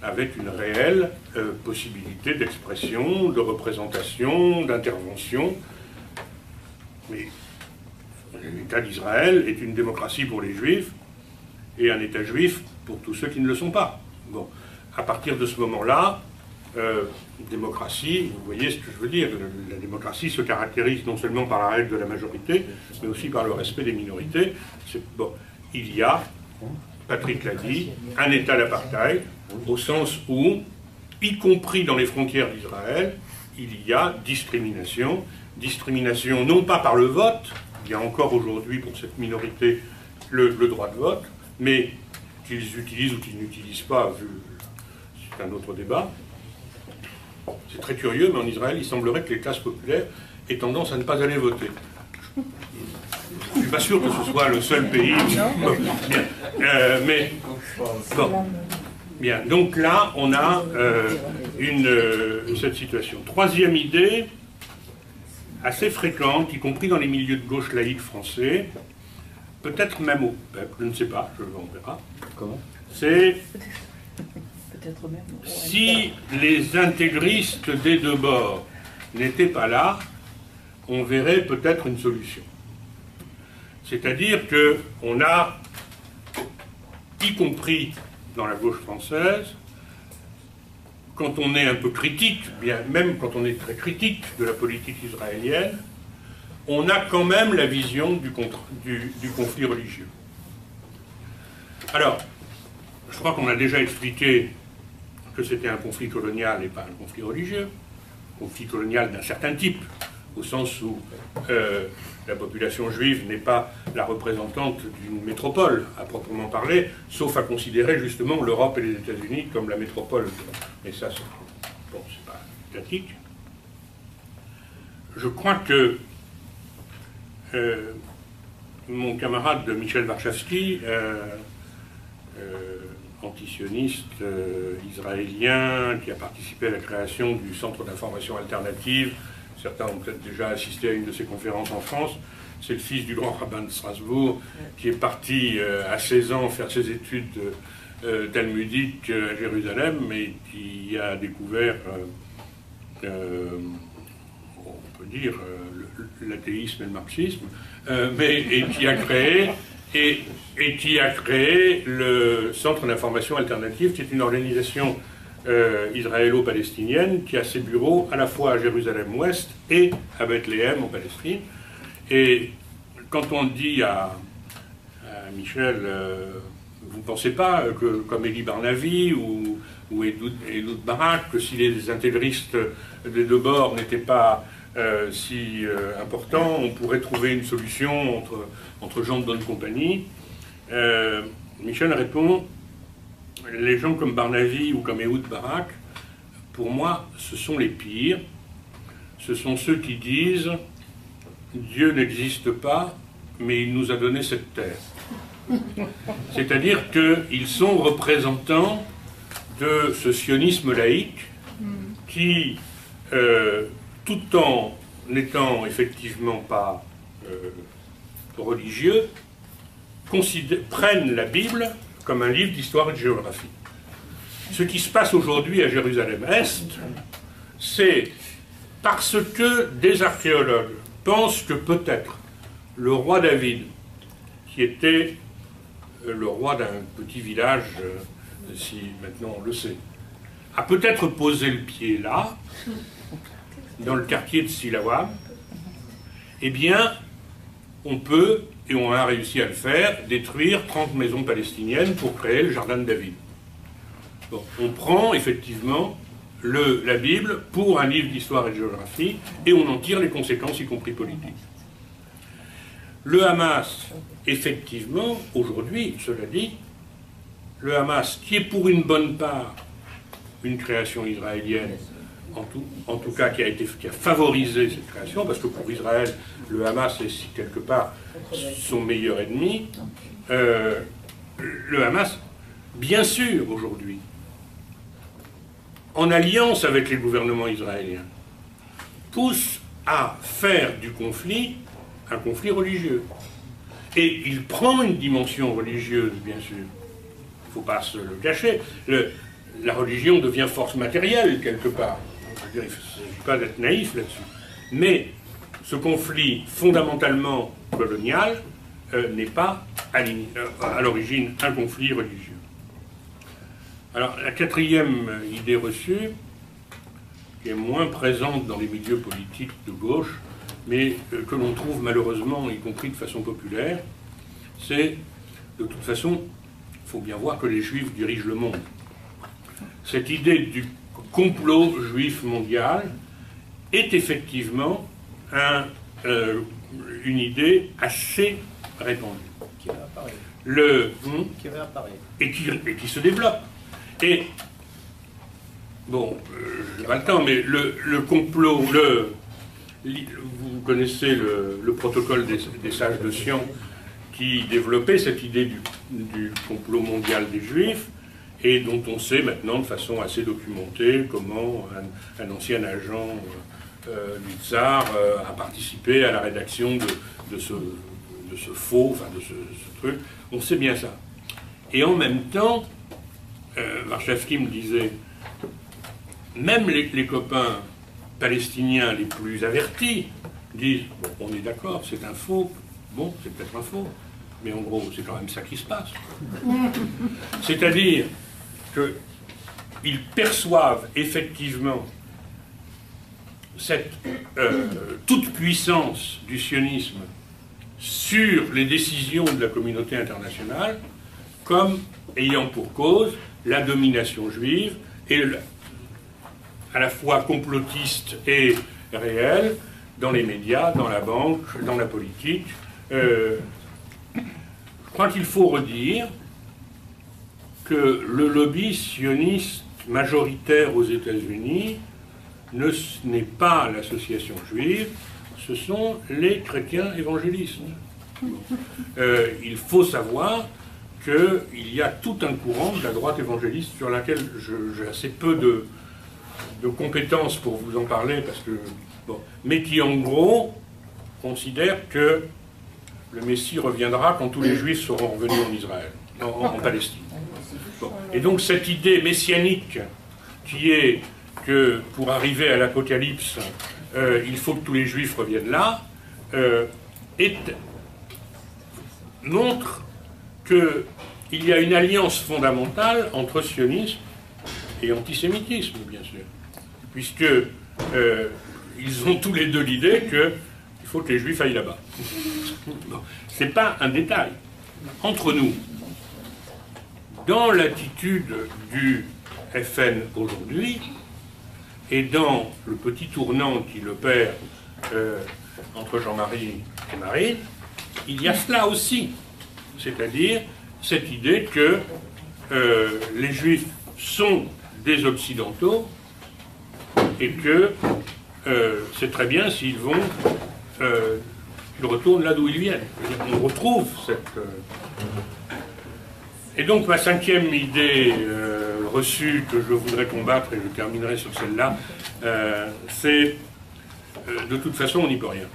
avec une réelle possibilité d'expression, de représentation, d'intervention. Mais l'État d'Israël est une démocratie pour les Juifs et un État juif pour tous ceux qui ne le sont pas. Bon, à partir de ce moment-là, démocratie, vous voyez ce que je veux dire, la démocratie se caractérise non seulement par la règle de la majorité, mais aussi par le respect des minorités. Bon, il y a, Patrick l'a dit, un État d'apartheid, au sens où, y compris dans les frontières d'Israël, il y a discrimination. Discrimination non pas par le vote, il y a encore aujourd'hui pour cette minorité le droit de vote, mais qu'ils utilisent ou qu'ils n'utilisent pas, c'est un autre débat. C'est très curieux, mais en Israël, il semblerait que les classes populaires aient tendance à ne pas aller voter. Je ne suis pas sûr que ce soit le seul pays. Bon, bien. Mais bon. Bien. Donc là, on a cette situation. Troisième idée, assez fréquente, y compris dans les milieux de gauche laïque français, peut-être même au peuple, je ne sais pas, on verra.
Comment?
C'est si les intégristes des deux bords n'étaient pas là, on verrait peut-être une solution. C'est-à-dire qu'on a, y compris dans la gauche française, quand on est un peu critique, bien même quand on est très critique de la politique israélienne, on a quand même la vision du conflit religieux. Alors, je crois qu'on a déjà expliqué que c'était un conflit colonial et pas un conflit religieux, conflit colonial d'un certain type, au sens où la population juive n'est pas la représentante d'une métropole, à proprement parler, sauf à considérer justement l'Europe et les États-Unis comme la métropole. Mais ça, c'est pas statique. Je crois que mon camarade Michel Warschawski, antisioniste israélien, qui a participé à la création du Centre d'information alternative. Certains ont peut-être déjà assisté à une de ses conférences en France. C'est le fils du grand rabbin de Strasbourg, qui est parti à 16 ans faire ses études talmudiques à Jérusalem, et qui a découvert, on peut dire, l'athéisme et le marxisme, et qui a créé le Centre d'information alternative, qui est une organisation israélo-palestinienne qui a ses bureaux à la fois à Jérusalem-Ouest et à Bethléem en Palestine. Et quand on dit à Michel, vous ne pensez pas que, comme Elie Barnavi ou Ehud Barak, que si les intégristes des deux bords n'étaient pas si importants, on pourrait trouver une solution entre gens de bonne compagnie. Michel répond, les gens comme Barnavi ou comme Ehud Barak, pour moi, ce sont les pires. Ce sont ceux qui disent « Dieu n'existe pas, mais il nous a donné cette terre ». C'est-à-dire qu'ils sont représentants de ce sionisme laïque qui tout en n'étant effectivement pas religieux, prennent la Bible comme un livre d'histoire et de géographie. Ce qui se passe aujourd'hui à Jérusalem-Est, c'est parce que des archéologues pensent que peut-être le roi David, qui était le roi d'un petit village, si maintenant on le sait, a peut-être posé le pied là, dans le quartier de Silawam, eh bien, on peut, et on a réussi à le faire, détruire 30 maisons palestiniennes pour créer le jardin de David. Bon, on prend effectivement la Bible pour un livre d'histoire et de géographie, et on en tire les conséquences, y compris politiques. Le Hamas, effectivement, aujourd'hui, cela dit, le Hamas, qui est pour une bonne part une création israélienne, en tout cas qui a favorisé cette création, parce que pour Israël, le Hamas est quelque part son meilleur ennemi, le Hamas, bien sûr, aujourd'hui, en alliance avec les gouvernements israéliens, pousse à faire du conflit un conflit religieux. Et il prend une dimension religieuse, bien sûr. Il ne faut pas se le cacher. La religion devient force matérielle, quelque part. Il ne s'agit pas d'être naïf là-dessus. Mais ce conflit fondamentalement colonial n'est pas à l'origine un conflit religieux. Alors, la quatrième idée reçue, qui est moins présente dans les milieux politiques de gauche, mais que l'on trouve malheureusement, y compris de façon populaire, c'est, de toute façon, il faut bien voir que les Juifs dirigent le monde. Cette idée du complot juif mondial est effectivement une idée assez répandue.
Qui réapparaît.
Qui réapparaît. Et qui se développe. Et, bon, je n'ai pas le temps, mais le complot, vous connaissez le protocole des sages de Sion qui développait cette idée du complot mondial des Juifs et dont on sait maintenant de façon assez documentée comment un ancien agent du tsar a participé à la rédaction de ce faux, enfin de ce truc. On sait bien ça. Et en même temps, Warshawski me disait, même les copains palestiniens les plus avertis disent bon, on est d'accord, c'est un faux, bon, c'est peut-être un faux, mais en gros, c'est quand même ça qui se passe. C'est-à-dire qu'ils perçoivent effectivement cette toute-puissance du sionisme sur les décisions de la communauté internationale comme ayant pour cause la domination juive et à la fois complotiste et réelle dans les médias, dans la banque, dans la politique. Je crois qu'il faut redire que le lobby sioniste majoritaire aux États-Unis n'est pas l'association juive, ce sont les chrétiens évangélistes. Il faut savoir qu'il y a tout un courant de la droite évangéliste sur laquelle j'ai assez peu de compétences pour vous en parler, parce que, bon, mais qui en gros considère que le Messie reviendra quand tous les Juifs seront revenus en Israël, en Palestine. Bon. Et donc cette idée messianique qui est que pour arriver à l'Apocalypse, il faut que tous les Juifs reviennent là, montre qu'il y a une alliance fondamentale entre sionisme et antisémitisme, bien sûr, puisque ils ont tous les deux l'idée qu'il faut que les Juifs aillent là-bas. Bon. Ce n'est pas un détail. Entre nous, dans l'attitude du FN aujourd'hui, et dans le petit tournant qu'il opère entre Jean-Marie et Marine, il y a cela aussi. C'est-à-dire cette idée que les Juifs sont des Occidentaux et que c'est très bien s'ils vont, ils retournent là d'où ils viennent. On retrouve cette... Et donc ma cinquième idée reçue que je voudrais combattre, et je terminerai sur celle-là, c'est de toute façon, on n'y peut rien.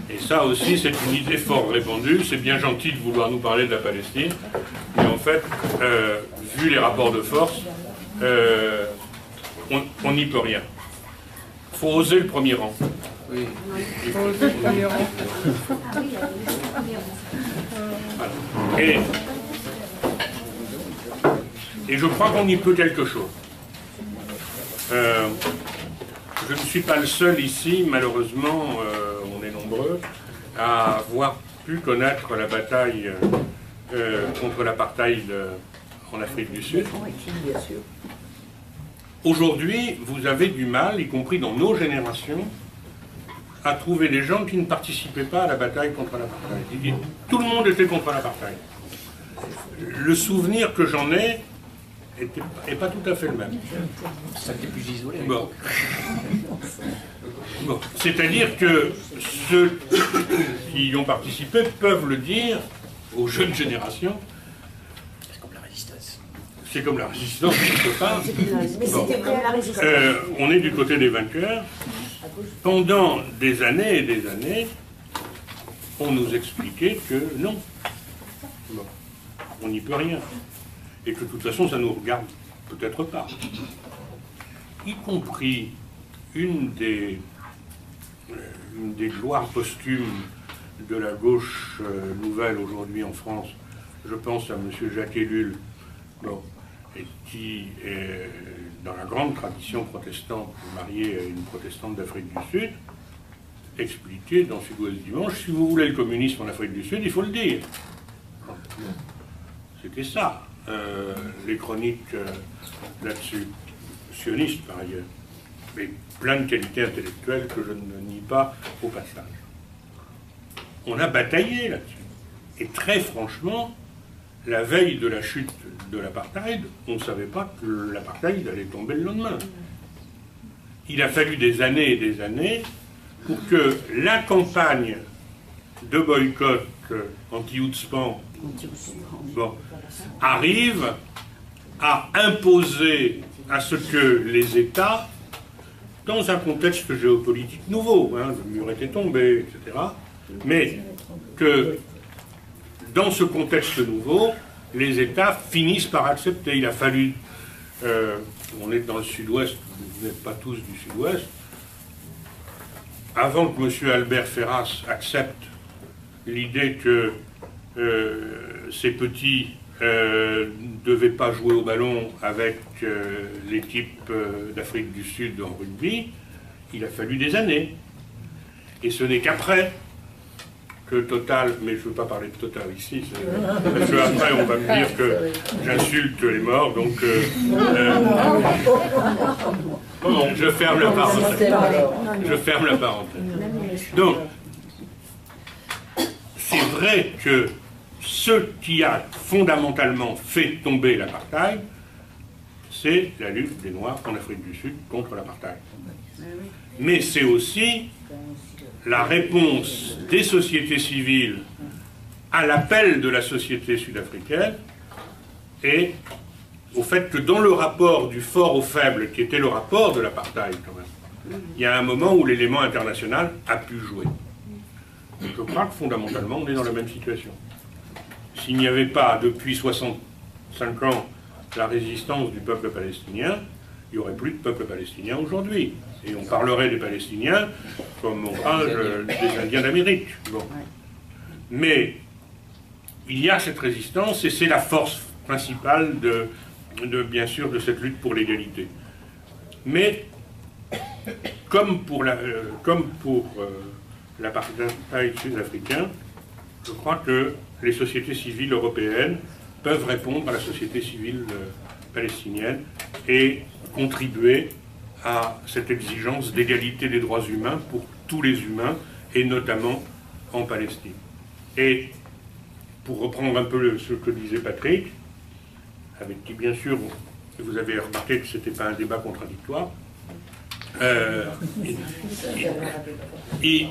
Et ça aussi, c'est une idée fort répandue. C'est bien gentil de vouloir nous parler de la Palestine, mais en fait, vu les rapports de force, on n'y peut rien. Il faut oser le premier rang.
Oui.
Il faut oser le premier rang. Voilà. Et je crois qu'on y peut quelque chose. Je ne suis pas le seul ici, malheureusement, on est nombreux, à avoir pu connaître la bataille contre l'apartheid en Afrique du Sud. Aujourd'hui, vous avez du mal, y compris dans nos générations, à trouver des gens qui ne participaient pas à la bataille contre l'apartheid. Tout le monde était contre l'apartheid. Le souvenir que j'en ai n'est pas tout à fait le même.
Ça était plus isolé.
Bon. Bon. C'est-à-dire que ceux qui y ont participé peuvent le dire aux jeunes générations.
C'est comme la résistance.
C'est comme la résistance, quelque part.
Mais
Bon.
c'était vrai à la résistance.
On est du côté des vainqueurs. Pendant des années et des années, on nous expliquait que non. Bon. On n'y peut rien. Et que de toute façon, ça ne nous regarde peut-être pas. Y compris une des gloires posthumes de la gauche nouvelle aujourd'hui en France, je pense à M. Jacques Ellul, bon, et qui est dans la grande tradition protestante, marié à une protestante d'Afrique du Sud, expliquait dans Sud-Ouest Dimanche, si vous voulez le communisme en Afrique du Sud, il faut le dire. C'était ça. Les chroniques là-dessus, sionistes par ailleurs, mais plein de qualités intellectuelles que je ne nie pas au passage. On a bataillé là-dessus. Et très franchement, la veille de la chute de l'apartheid, on ne savait pas que l'apartheid allait tomber le lendemain. Il a fallu des années et des années pour que la campagne de boycott anti-Outspan arrive à imposer à ce que les États, dans un contexte géopolitique nouveau, hein, le mur était tombé, etc., mais que dans ce contexte nouveau, les États finissent par accepter. Il a fallu, on est dans le sud-ouest, vous n'êtes pas tous du sud-ouest, avant que M. Albert Ferras accepte l'idée que ces petits ne devaient pas jouer au ballon avec l'équipe d'Afrique du Sud en rugby, il a fallu des années. Et ce n'est qu'après que Total, mais je ne veux pas parler de Total ici, parce qu'après on va me dire que j'insulte les morts, donc je ferme la parenthèse. Je ferme la parenthèse. Donc, c'est vrai que ce qui a fondamentalement fait tomber l'apartheid, c'est la lutte des Noirs en Afrique du Sud contre l'apartheid. Mais c'est aussi la réponse des sociétés civiles à l'appel de la société sud-africaine et au fait que dans le rapport du fort au faible, qui était le rapport de l'apartheid quand même, il y a un moment où l'élément international a pu jouer. Je crois que fondamentalement on est dans la même situation. S'il n'y avait pas depuis 65 ans la résistance du peuple palestinien, il n'y aurait plus de peuple palestinien aujourd'hui. Et on parlerait des Palestiniens comme on parle des Indiens d'Amérique. Bon. Mais il y a cette résistance et c'est la force principale bien sûr de cette lutte pour l'égalité. Mais comme pour l'apartheid sud-africain, je crois que les sociétés civiles européennes peuvent répondre à la société civile palestinienne et contribuer à cette exigence d'égalité des droits humains pour tous les humains, et notamment en Palestine. Et pour reprendre un peu ce que disait Patrick, avec qui bien sûr vous avez remarqué que ce n'était pas un débat contradictoire, il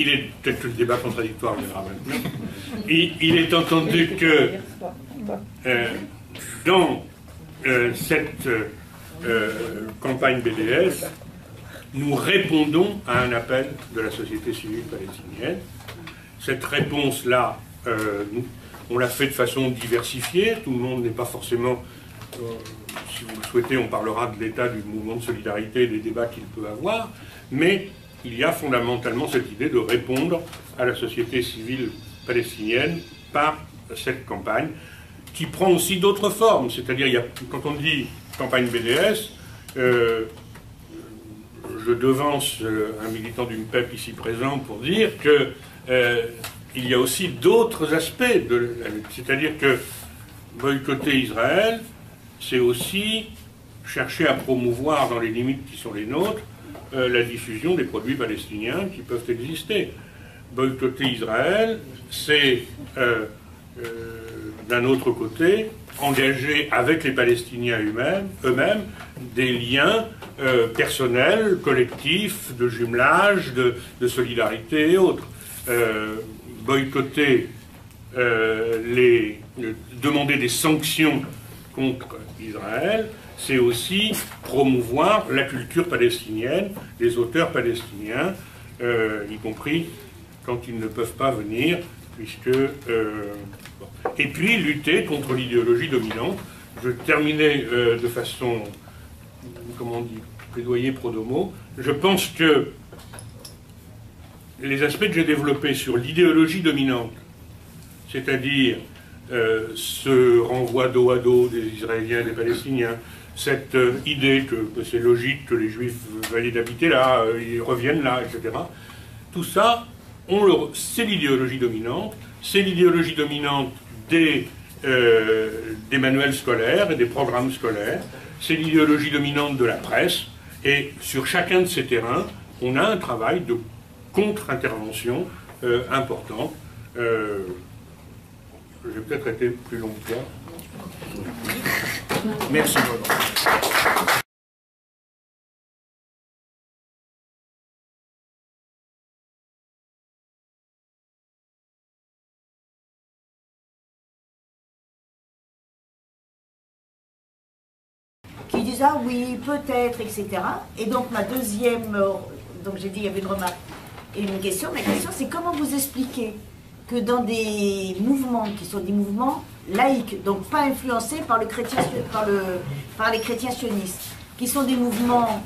est peut-être que le débat contradictoire viendra maintenant. Il est entendu que dans cette campagne BDS, nous répondons à un appel de la société civile palestinienne. Cette réponse-là, on l'a fait de façon diversifiée. Tout le monde n'est pas forcément... si vous le souhaitez, on parlera de l'état du mouvement de solidarité et des débats qu'il peut avoir. Mais il y a fondamentalement cette idée de répondre à la société civile palestinienne par cette campagne, qui prend aussi d'autres formes. C'est-à-dire, quand on dit campagne BDS, je devance un militant du MPEP ici présent pour dire que il y a aussi d'autres aspects de la lutte. C'est-à-dire que boycotter Israël, c'est aussi chercher à promouvoir, dans les limites qui sont les nôtres, la diffusion des produits palestiniens qui peuvent exister. Boycotter Israël, c'est, d'un autre côté, engager avec les Palestiniens eux-mêmes des liens personnels, collectifs, de jumelage, de solidarité et autres. Boycotter, demander des sanctions contre Israël, c'est aussi promouvoir la culture palestinienne, les auteurs palestiniens, y compris quand ils ne peuvent pas venir, puisque... Et puis lutter contre l'idéologie dominante. Je terminais de façon, comment on dit, plaidoyer pro domo. Je pense que les aspects que j'ai développés sur l'idéologie dominante, c'est-à-dire ce renvoi dos à dos des Israéliens et des Palestiniens, cette idée que c'est logique que les Juifs veuillent d'habiter là, ils reviennent là, etc. Tout ça, c'est l'idéologie dominante. C'est l'idéologie dominante des manuels scolaires et des programmes scolaires. C'est l'idéologie dominante de la presse. Et sur chacun de ces terrains, on a un travail de contre-intervention important. J'ai peut-être été plus long que toi. Merci.
Qui disent ah oui, peut-être, etc. Et donc ma deuxième, donc j'ai dit il y avait une remarque et une question. Ma question c'est comment vous expliquez que dans des mouvements qui sont des mouvements laïques, donc pas influencés par, par les chrétiens sionistes, qui sont des mouvements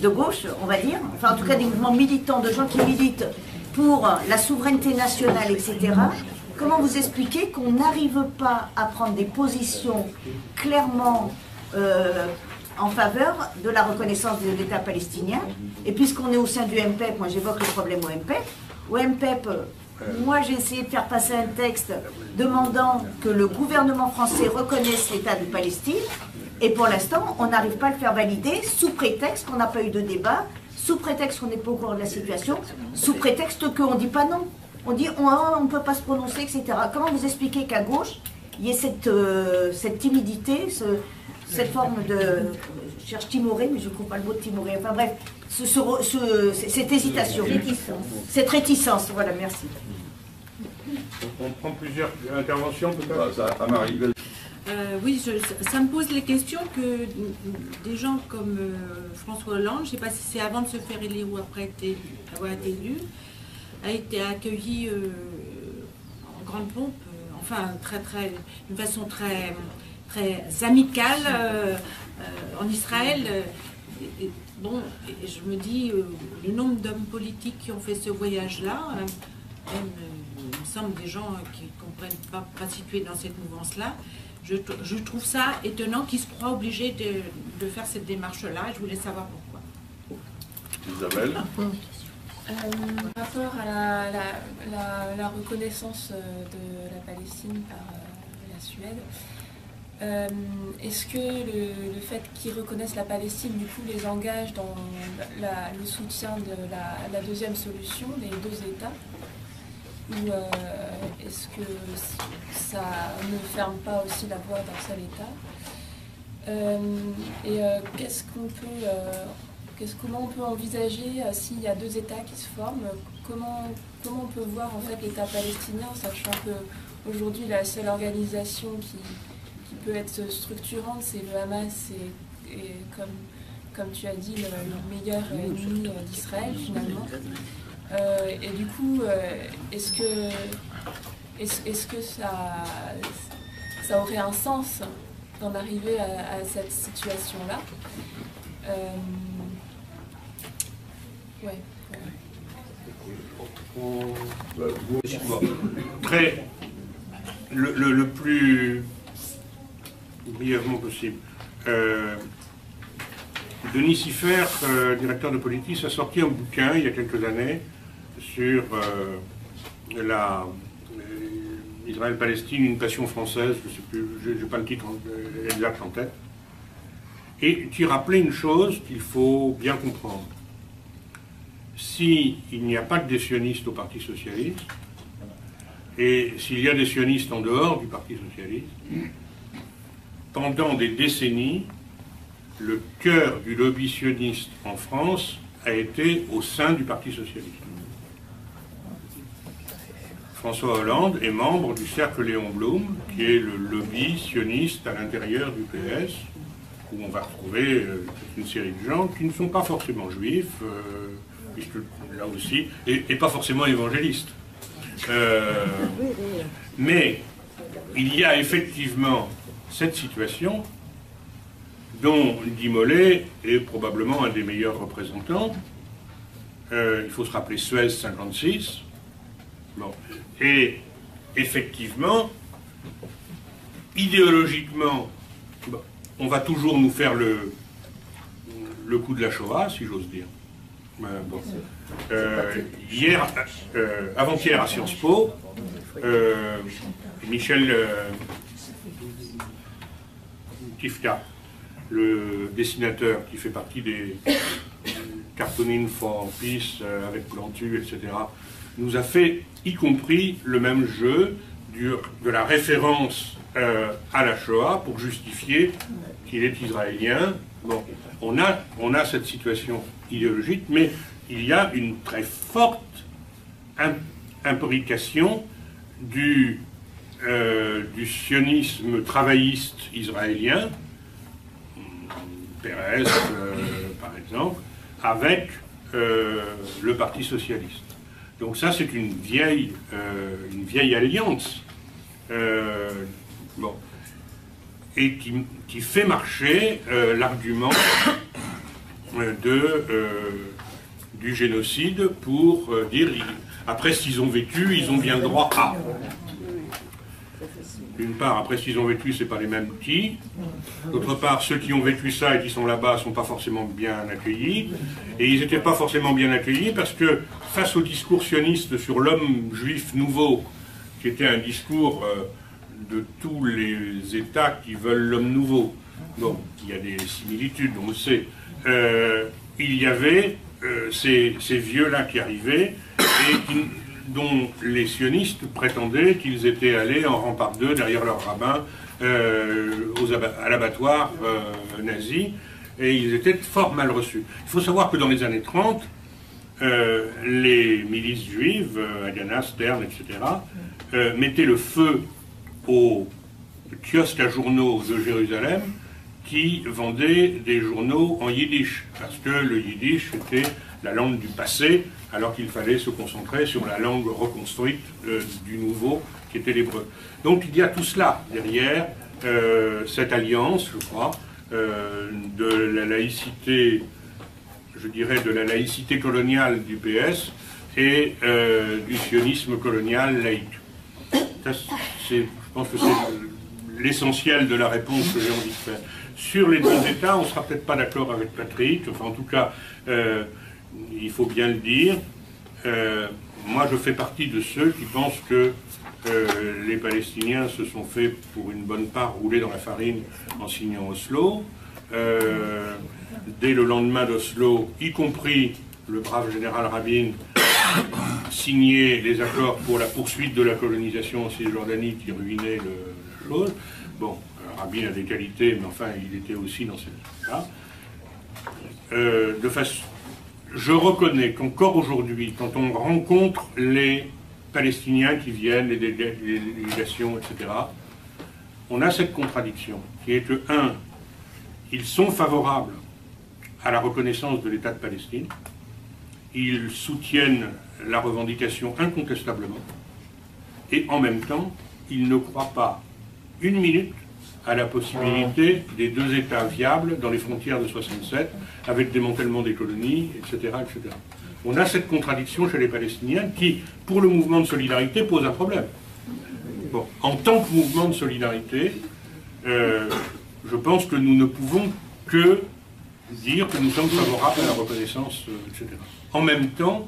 de gauche, on va dire, enfin en tout cas des mouvements militants, de gens qui militent pour la souveraineté nationale, etc. Comment vous expliquez qu'on n'arrive pas à prendre des positions clairement en faveur de la reconnaissance de l'État palestinien? Et puisqu'on est au sein du MPEP, moi j'évoque le problème au MPEP. Au MPEP, moi j'ai essayé de faire passer un texte demandant que le gouvernement français reconnaisse l'État de Palestine. Et pour l'instant, on n'arrive pas à le faire valider sous prétexte qu'on n'a pas eu de débat, sous prétexte qu'on n'est pas au courant de la situation, sous prétexte qu'on ne dit pas non. On dit on ne peut pas se prononcer, etc. Comment vous expliquez qu'à gauche, il y ait cette timidité, cette forme de... Je cherche timoré, mais je ne trouve pas le mot de timoré. Enfin bref, cette hésitation. Cette réticence, voilà, merci.
On prend plusieurs interventions peut-être.
Oui, ça me pose les questions que des gens comme François Hollande, je ne sais pas si c'est avant de se faire élire ou après avoir été élu, a été accueilli en grande pompe, enfin d'une façon très amicale en Israël. Bon, je me dis, le nombre d'hommes politiques qui ont fait ce voyage-là, même, il me semble des gens qui ne comprennent pas situés dans cette mouvance-là, je trouve ça étonnant qu'ils se croient obligés de faire cette démarche-là. Je voulais savoir pourquoi.
Isabelle.
Par rapport à la reconnaissance de la Palestine par la Suède, est-ce que le fait qu'ils reconnaissent la Palestine, du coup, les engage dans le soutien de la deuxième solution, les deux États? Ou est-ce que ça ne ferme pas aussi la voie d'un seul État? Comment on peut envisager, s'il y a deux États qui se forment, comment on peut voir en fait l'État palestinien, sachant qu'aujourd'hui la seule organisation qui peut être structurante, c'est le Hamas, et comme comme tu as dit, le meilleur ennemi d'Israël finalement. Et du coup, est-ce que ça aurait un sens d'en arriver à cette situation-là? Ouais.
Très, le plus brièvement possible. Denis Siffer, directeur de Politis, a sorti un bouquin il y a quelques années sur Israël-Palestine, une passion française, je ne sais plus, je n'ai pas le titre exact en tête, et qui rappelait une chose qu'il faut bien comprendre. S'il n'y a pas de sionistes au Parti socialiste, et s'il y a des sionistes en dehors du Parti socialiste, pendant des décennies, le cœur du lobby sioniste en France a été au sein du Parti socialiste. François Hollande est membre du Cercle Léon Blum, qui est le lobby sioniste à l'intérieur du PS, où on va retrouver toute une série de gens qui ne sont pas forcément juifs, puisque là aussi, et pas forcément évangélistes. Mais il y a effectivement cette situation dont Guy Mollet est probablement un des meilleurs représentants. Il faut se rappeler Suez 56. Bon. Et effectivement, idéologiquement, on va toujours nous faire le coup de la Shoah, si j'ose dire. Bon. Avant-hier à Sciences Po, Michel Tifka, le dessinateur qui fait partie des Cartooning for Peace avec Plantu, etc., nous a fait, y compris, le même jeu de la référence à la Shoah pour justifier qu'il est israélien. Bon, on a cette situation idéologique, mais il y a une très forte imbrication du sionisme travailliste israélien, Pérez par exemple, avec le Parti socialiste. Donc ça, c'est une vieille alliance, bon, et qui fait marcher l'argument du génocide pour dire, après ce qu'ils ont vécu, ils ont bien le droit à. D'une part, après ce qu'ils ont vécu, c'est pas les mêmes qui. D'autre part, ceux qui ont vécu ça et qui sont là-bas sont pas forcément bien accueillis. Et ils n'étaient pas forcément bien accueillis parce que face au discours sioniste sur l'homme juif nouveau, qui était un discours de tous les États qui veulent l'homme nouveau, bon, il y a des similitudes, on le sait, il y avait ces vieux-là qui arrivaient et dont les sionistes prétendaient qu'ils étaient allés en rang par deux derrière leur rabbin à l'abattoir nazi, et ils étaient fort mal reçus. Il faut savoir que dans les années 30, les milices juives, Haganah, Stern, etc., mettaient le feu aux kiosques à journaux de Jérusalem qui vendaient des journaux en yiddish, parce que le yiddish était la langue du passé, alors qu'il fallait se concentrer sur la langue reconstruite du nouveau, qui était l'hébreu. Donc il y a tout cela derrière cette alliance, je crois, de la laïcité, je dirais de la laïcité coloniale du PS et du sionisme colonial laïque. Ça, je pense que c'est l'essentiel de la réponse que j'ai envie de faire. Sur les deux États, on ne sera peut-être pas d'accord avec Patrick, enfin en tout cas, il faut bien le dire. Moi, je fais partie de ceux qui pensent que les Palestiniens se sont fait, pour une bonne part, rouler dans la farine en signant Oslo. Dès le lendemain d'Oslo, y compris le brave général Rabin, signé les accords pour la poursuite de la colonisation en Cisjordanie qui ruinait la chose. Bon, Rabin a des qualités, mais enfin, il était aussi dans cette cas. Je reconnais qu'encore aujourd'hui, quand on rencontre les Palestiniens qui viennent, les délégations, etc., on a cette contradiction, qui est que, un, ils sont favorables à la reconnaissance de l'État de Palestine. Ils soutiennent la revendication incontestablement. Et en même temps, ils ne croient pas une minute à la possibilité des deux États viables dans les frontières de 67, avec démantèlement des colonies, etc., etc. On a cette contradiction chez les Palestiniens qui, pour le mouvement de solidarité, pose un problème. Bon, en tant que mouvement de solidarité, je pense que nous ne pouvons que dire que nous sommes favorables à la reconnaissance, etc. En même temps,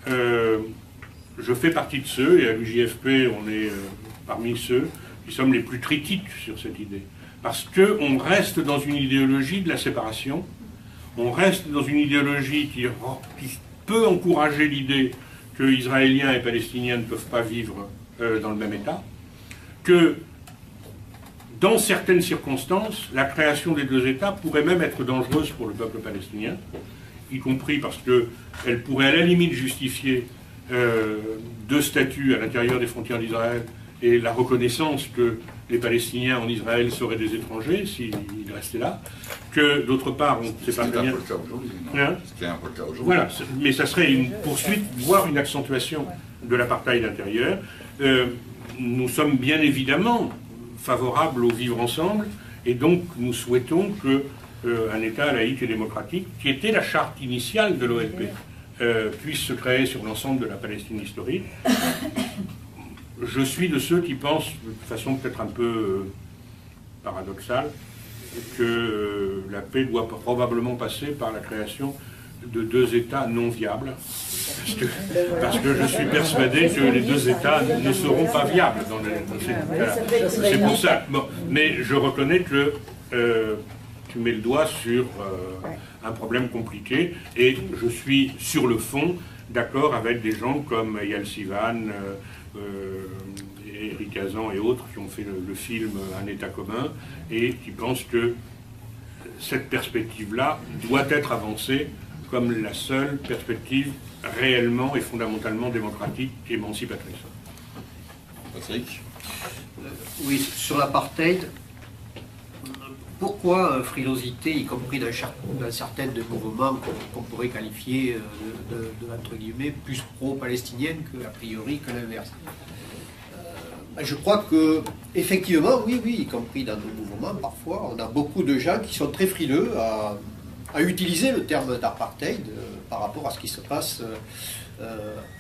je fais partie de ceux, et à l'UJFP, on est parmi ceux qui sommes les plus critiques sur cette idée. Parce qu'on reste dans une idéologie de la séparation, on reste dans une idéologie qui peut encourager l'idée que Israéliens et Palestiniens ne peuvent pas vivre dans le même État, que dans certaines circonstances, la création des deux États pourrait même être dangereuse pour le peuple palestinien, y compris parce qu'elle pourrait à la limite justifier deux statuts à l'intérieur des frontières d'Israël et la reconnaissance que les Palestiniens en Israël seraient des étrangers s'ils restaient là, que d'autre part, on ne sait pas très bien...
C'était un peu le cas aujourd'hui.
Voilà, mais ça serait une poursuite, voire une accentuation de l'apartheid intérieur. Nous sommes bien évidemment favorables au vivre ensemble, et donc nous souhaitons qu'un État laïque et démocratique, qui était la charte initiale de l'OLP, puisse se créer sur l'ensemble de la Palestine historique. Je suis de ceux qui pensent, de façon peut-être un peu paradoxale, que la paix doit probablement passer par la création de deux États non viables, parce que je suis persuadé que les deux États ne seront pas viables dans ces cas-là. C'est pour ça. Bon, mais je reconnais que tu mets le doigt sur un problème compliqué, et je suis sur le fond d'accord avec des gens comme Eyal Sivan, Eric Hazan et autres qui ont fait le film Un État commun, et qui pensent que cette perspective-là doit être avancée comme la seule perspective réellement et fondamentalement démocratique et émancipatrice.
Patrick ?
Oui, sur l'apartheid, pourquoi frilosité, y compris d'un certain de mouvements qu'on pourrait qualifier entre guillemets, plus pro-palestinienne qu'a priori que l'inverse? Je crois que, effectivement, oui, y compris dans nos mouvements, parfois, on a beaucoup de gens qui sont très frileux à utiliser le terme d'apartheid par rapport à ce qui se passe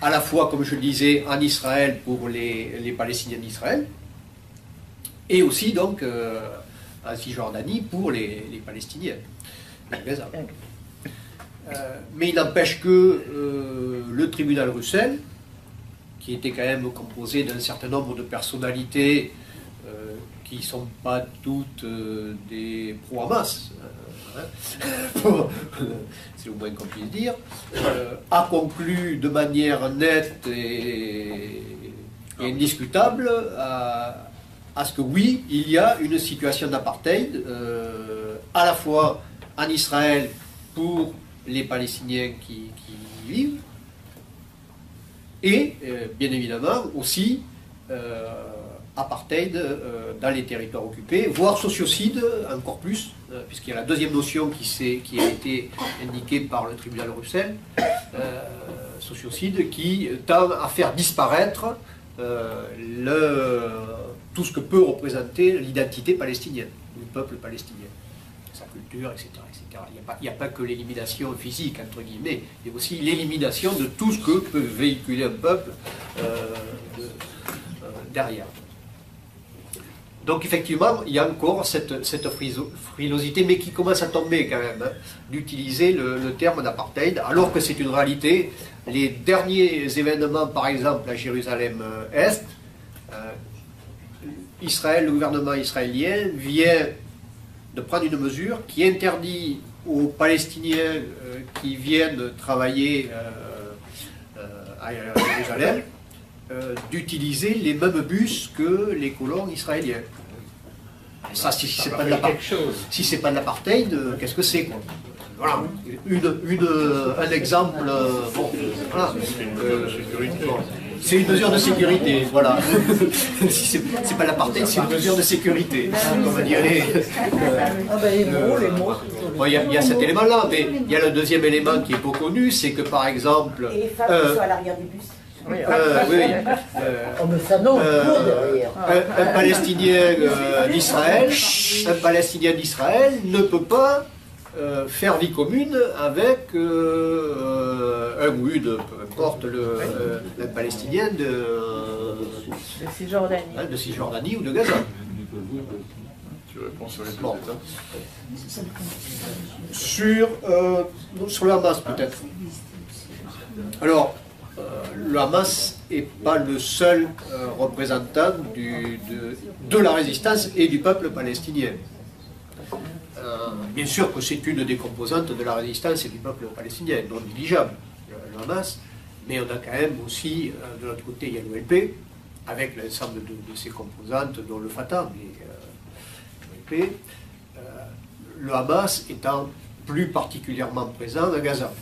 à la fois, comme je le disais, en Israël pour les Palestiniens d'Israël, et aussi donc en Cisjordanie pour les Palestiniens. Mais il n'empêche que le tribunal Russell, qui était quand même composé d'un certain nombre de personnalités qui ne sont pas toutes des pro-Hamas, c'est le moins qu'on puisse dire, a conclu de manière nette et indiscutable à ce que oui, il y a une situation d'apartheid à la fois en Israël pour les Palestiniens qui y vivent, et bien évidemment aussi apartheid dans les territoires occupés, voire sociocide encore plus, puisqu'il y a la deuxième notion qui a été indiquée par le tribunal Russell, sociocide, qui tend à faire disparaître tout ce que peut représenter l'identité palestinienne, du peuple palestinien, sa culture, etc. Il n'y a pas que l'élimination physique, entre guillemets, il y a aussi l'élimination de tout ce que peut véhiculer un peuple derrière. Donc effectivement, il y a encore cette frilosité, mais qui commence à tomber quand même, d'utiliser le terme d'apartheid, alors que c'est une réalité. Les derniers événements, par exemple à Jérusalem-Est, le gouvernement israélien vient de prendre une mesure qui interdit aux Palestiniens qui viennent travailler à Jérusalem d'utiliser les mêmes bus que les colons israéliens. Ça, si c'est pas de l'apartheid, qu'est-ce que c'est, quoi? Voilà, un exemple. Bon, voilà. C'est une mesure de sécurité, voilà. Si c'est pas l'apartheid, c'est une mesure de sécurité. On va dire les mots. Bon, il y a cet élément-là, mais il y a le deuxième élément qui est peu connu, c'est que par exemple...
Et les femmes qui sont à l'arrière du bus.
Oui, un Palestinien d'Israël ne peut pas faire vie commune avec un ou une, peu importe, un Palestinien de Cisjordanie ou de Gaza.
Tu réponds sur les deux
Bon.
États.
Sur le Hamas peut-être. Alors, le Hamas n'est pas le seul représentant de la résistance et du peuple palestinien. Bien sûr que c'est une des composantes de la résistance et du peuple palestinien, non négligeable, le Hamas, mais on a quand même aussi, de l'autre côté, il y a l'OLP, avec l'ensemble de ses composantes, dont le Fatah, mais l'OLP, le Hamas étant plus particulièrement présent à Gaza.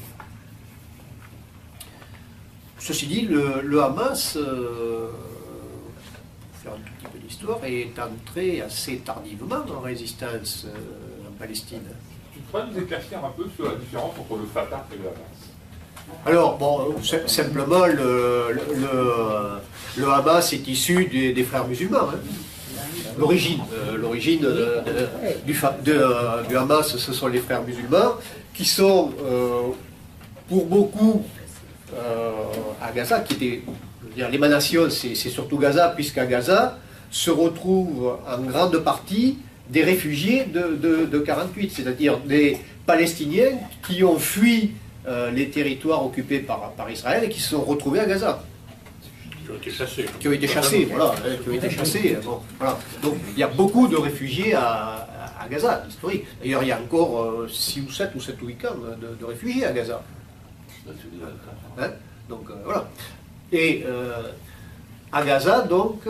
Ceci dit, le Hamas, pour faire un tout petit peu d'histoire, est entré assez tardivement en résistance en Palestine.
Tu pourrais nous éclaircir un peu sur la différence entre le Fatah et le Hamas? Alors,
bon, simplement, le Hamas est issu des frères musulmans. Hein. L'origine du Hamas, ce sont les frères musulmans, qui sont, pour beaucoup, à Gaza, qui était, je veux dire, l'émanation, c'est surtout Gaza, puisqu'à Gaza se retrouvent en grande partie des réfugiés de 48, c'est-à-dire des Palestiniens qui ont fui les territoires occupés par Israël et qui se sont retrouvés à Gaza.
Qui ont été chassés.
Qui ont été chassés, voilà. Qui ont été chassés, bon, voilà. Donc il y a beaucoup de réfugiés à Gaza, historique. D'ailleurs, il y a encore 6 ou 7 ou 8 camps de réfugiés à Gaza. Hein? Donc voilà. Et à Gaza, donc,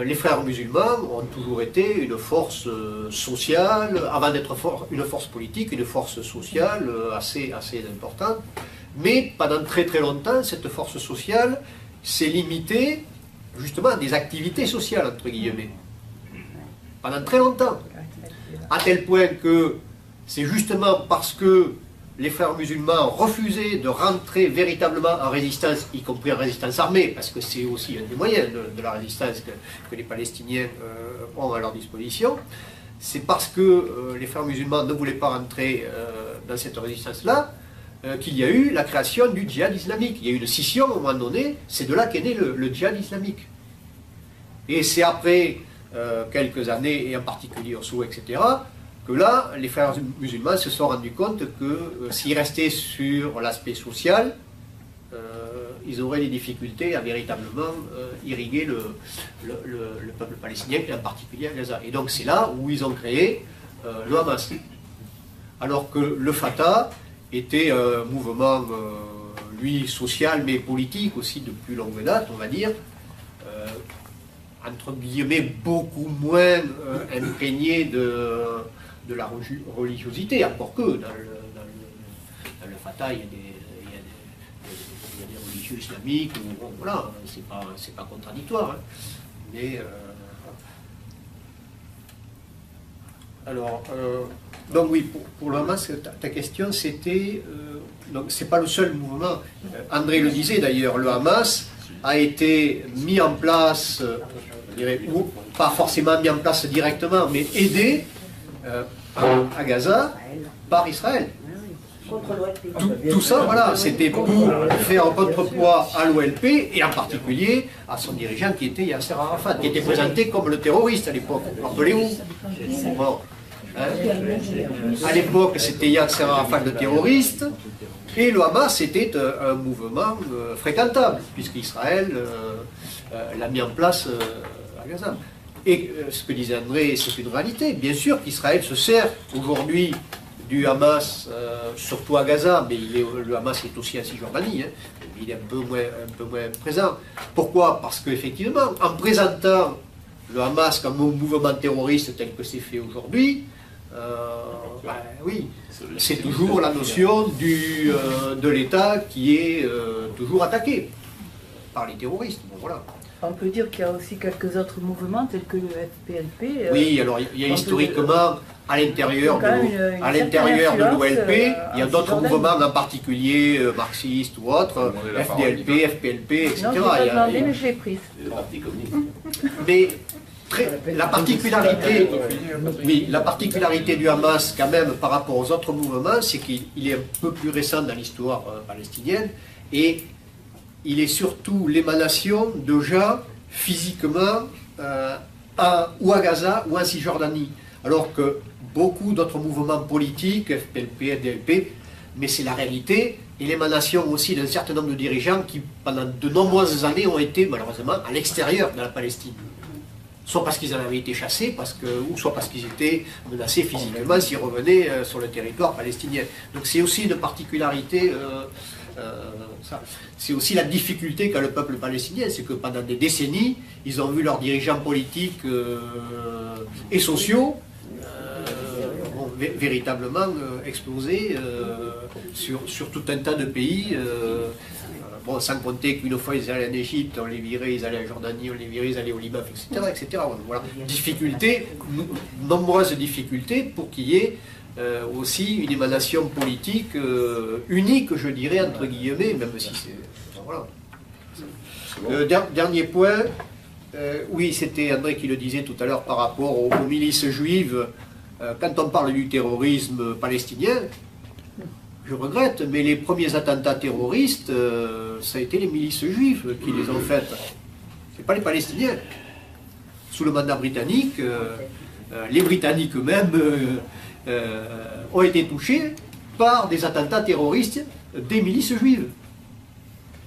les frères musulmans ont toujours été une force sociale, avant d'être une force politique, une force sociale assez importante. Mais pendant très très longtemps, cette force sociale s'est limitée justement à des activités sociales, entre guillemets. Pendant très longtemps. À tel point que c'est justement parce que les frères musulmans refusaient de rentrer véritablement en résistance, y compris en résistance armée, parce que c'est aussi un des moyens de la résistance que les Palestiniens ont à leur disposition. C'est parce que les frères musulmans ne voulaient pas rentrer dans cette résistance-là qu'il y a eu la création du djihad islamique. Il y a eu une scission à un moment donné, c'est de là qu'est né le djihad islamique. Et c'est après quelques années, et en particulier Oslo, etc., que là, les frères musulmans se sont rendus compte que s'ils restaient sur l'aspect social, ils auraient des difficultés à véritablement irriguer le peuple palestinien, et en particulier à Gaza. Et donc c'est là où ils ont créé le Hamas. Alors que le Fatah était un mouvement, lui, social, mais politique aussi de plus longue date, on va dire, entre guillemets, beaucoup moins imprégné de la religiosité, encore que dans le Fatah, il y a des religieux islamiques, bon, voilà, c'est pas contradictoire. Hein. Mais, alors, donc oui, pour le Hamas, ta question c'était, donc c'est pas le seul mouvement, André le disait d'ailleurs, le Hamas a été mis en place, je dirais, ou pas forcément mis en place directement, mais aidé à Gaza par Israël. Tout ça, voilà, c'était pour faire un contrepoids à l'OLP et en particulier à son dirigeant qui était Yasser Arafat, qui était présenté comme le terroriste à l'époque. Rappelez-vous. Bon, hein. À l'époque, c'était Yasser Arafat le terroriste et le Hamas était un mouvement fréquentable puisqu'Israël l'a mis en place à Gaza. Et ce que disait André, c'est une réalité. Bien sûr qu'Israël se sert aujourd'hui du Hamas, surtout à Gaza, mais le Hamas est aussi en Cisjordanie, hein, il est un peu moins présent. Pourquoi? Parce qu'effectivement, en présentant le Hamas comme un mouvement terroriste tel que c'est fait aujourd'hui, oui, c'est toujours la notion de l'État qui est toujours attaqué par les terroristes. Bon, voilà.
On peut dire qu'il y a aussi quelques autres mouvements tels que le FPLP.
Oui, alors il y a historiquement à l'intérieur de l'OLP, il y a d'autres mouvements, en particulier marxistes ou autres, FDLP, FPLP, etc.
Non, je n'ai pas demandé, mais je l'ai prise.
Mais la particularité du Hamas, quand même, par rapport aux autres mouvements, c'est qu'il est un peu plus récent dans l'histoire palestinienne, et il est surtout l'émanation de gens physiquement ou à Gaza ou en Cisjordanie, alors que beaucoup d'autres mouvements politiques, FPLP, FDLP, mais c'est la réalité, et l'émanation aussi d'un certain nombre de dirigeants qui, pendant de nombreuses années, ont été malheureusement à l'extérieur de la Palestine. Soit parce qu'ils en avaient été chassés, ou soit parce qu'ils étaient menacés physiquement s'ils revenaient sur le territoire palestinien. Donc c'est aussi une particularité, c'est aussi la difficulté qu'a le peuple palestinien, c'est que pendant des décennies, ils ont vu leurs dirigeants politiques et sociaux véritablement exploser sur tout un tas de pays. Bon, sans compter qu'une fois ils allaient en Égypte, on les virait, ils allaient en Jordanie, on les virait, ils allaient au Liban, etc. etc. Voilà. Nombreuses difficultés pour qu'il y ait aussi une émanation politique unique, je dirais, entre guillemets, même si c'est... Voilà. Dernier point, oui, c'était André qui le disait tout à l'heure par rapport aux milices juives. Quand on parle du terrorisme palestinien, je regrette, mais les premiers attentats terroristes, ça a été les milices juives qui les ont faites. Ce n'est pas les Palestiniens. Sous le mandat britannique, les Britanniques eux-mêmes ont été touchés par des attentats terroristes des milices juives.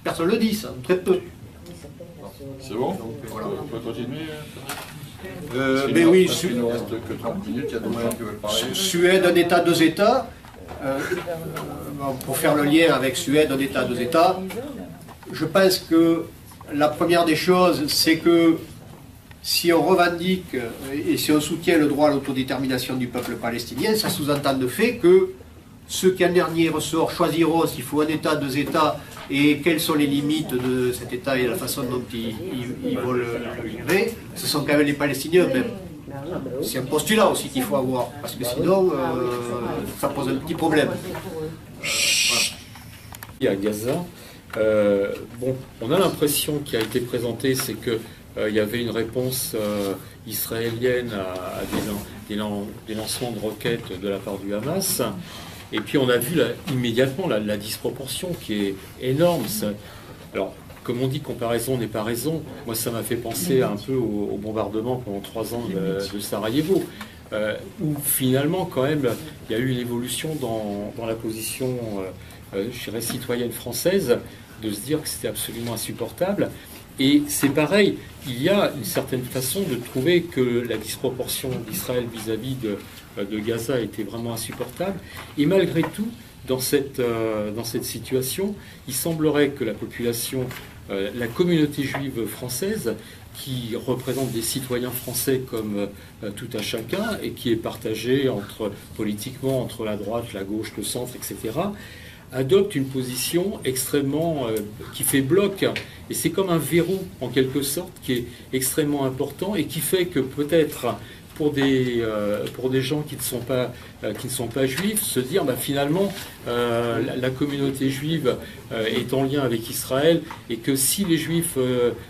Personne ne le dit, ça, très peu.
C'est bon.
Donc, voilà.
On peut continuer.
Mais oui,
il ne reste que 30 minutes, il y a d'autres gens qui veulent parler.
Suède, un État, deux États. Pour faire le lien avec Suède, un État, deux États, je pense que la première des choses, c'est que si on revendique et si on soutient le droit à l'autodétermination du peuple palestinien, ça sous-entend le fait que ceux qui en dernier ressort choisiront s'il faut un État, deux États et quelles sont les limites de cet État et la façon dont ils vont le gérer, ce sont quand même les Palestiniens eux-mêmes. C'est un postulat aussi qu'il faut avoir, parce que sinon, ça pose un petit problème.
À Gaza, bon, on a l'impression qui a été présentée, c'est que il y avait une réponse israélienne à des lancements de roquettes de la part du Hamas. Et puis on a vu immédiatement la disproportion qui est énorme. Alors, comme on dit, comparaison n'est pas raison. Moi, ça m'a fait penser un peu au bombardement pendant 3 ans de Sarajevo, où finalement, quand même, il y a eu une évolution dans la position, je dirais, citoyenne française, de se dire que c'était absolument insupportable. Et c'est pareil, il y a une certaine façon de trouver que la disproportion d'Israël vis-à-vis de Gaza était vraiment insupportable. Et malgré tout, dans cette situation, il semblerait que la population, la communauté juive française, qui représente des citoyens français comme tout un chacun et qui est partagée politiquement entre la droite, la gauche, le centre, etc., adopte une position extrêmement qui fait bloc, et c'est comme un verrou en quelque sorte qui est extrêmement important et qui fait que peut-être pour des gens qui ne sont pas juifs, se dire finalement la communauté juive est en lien avec Israël, et que si les juifs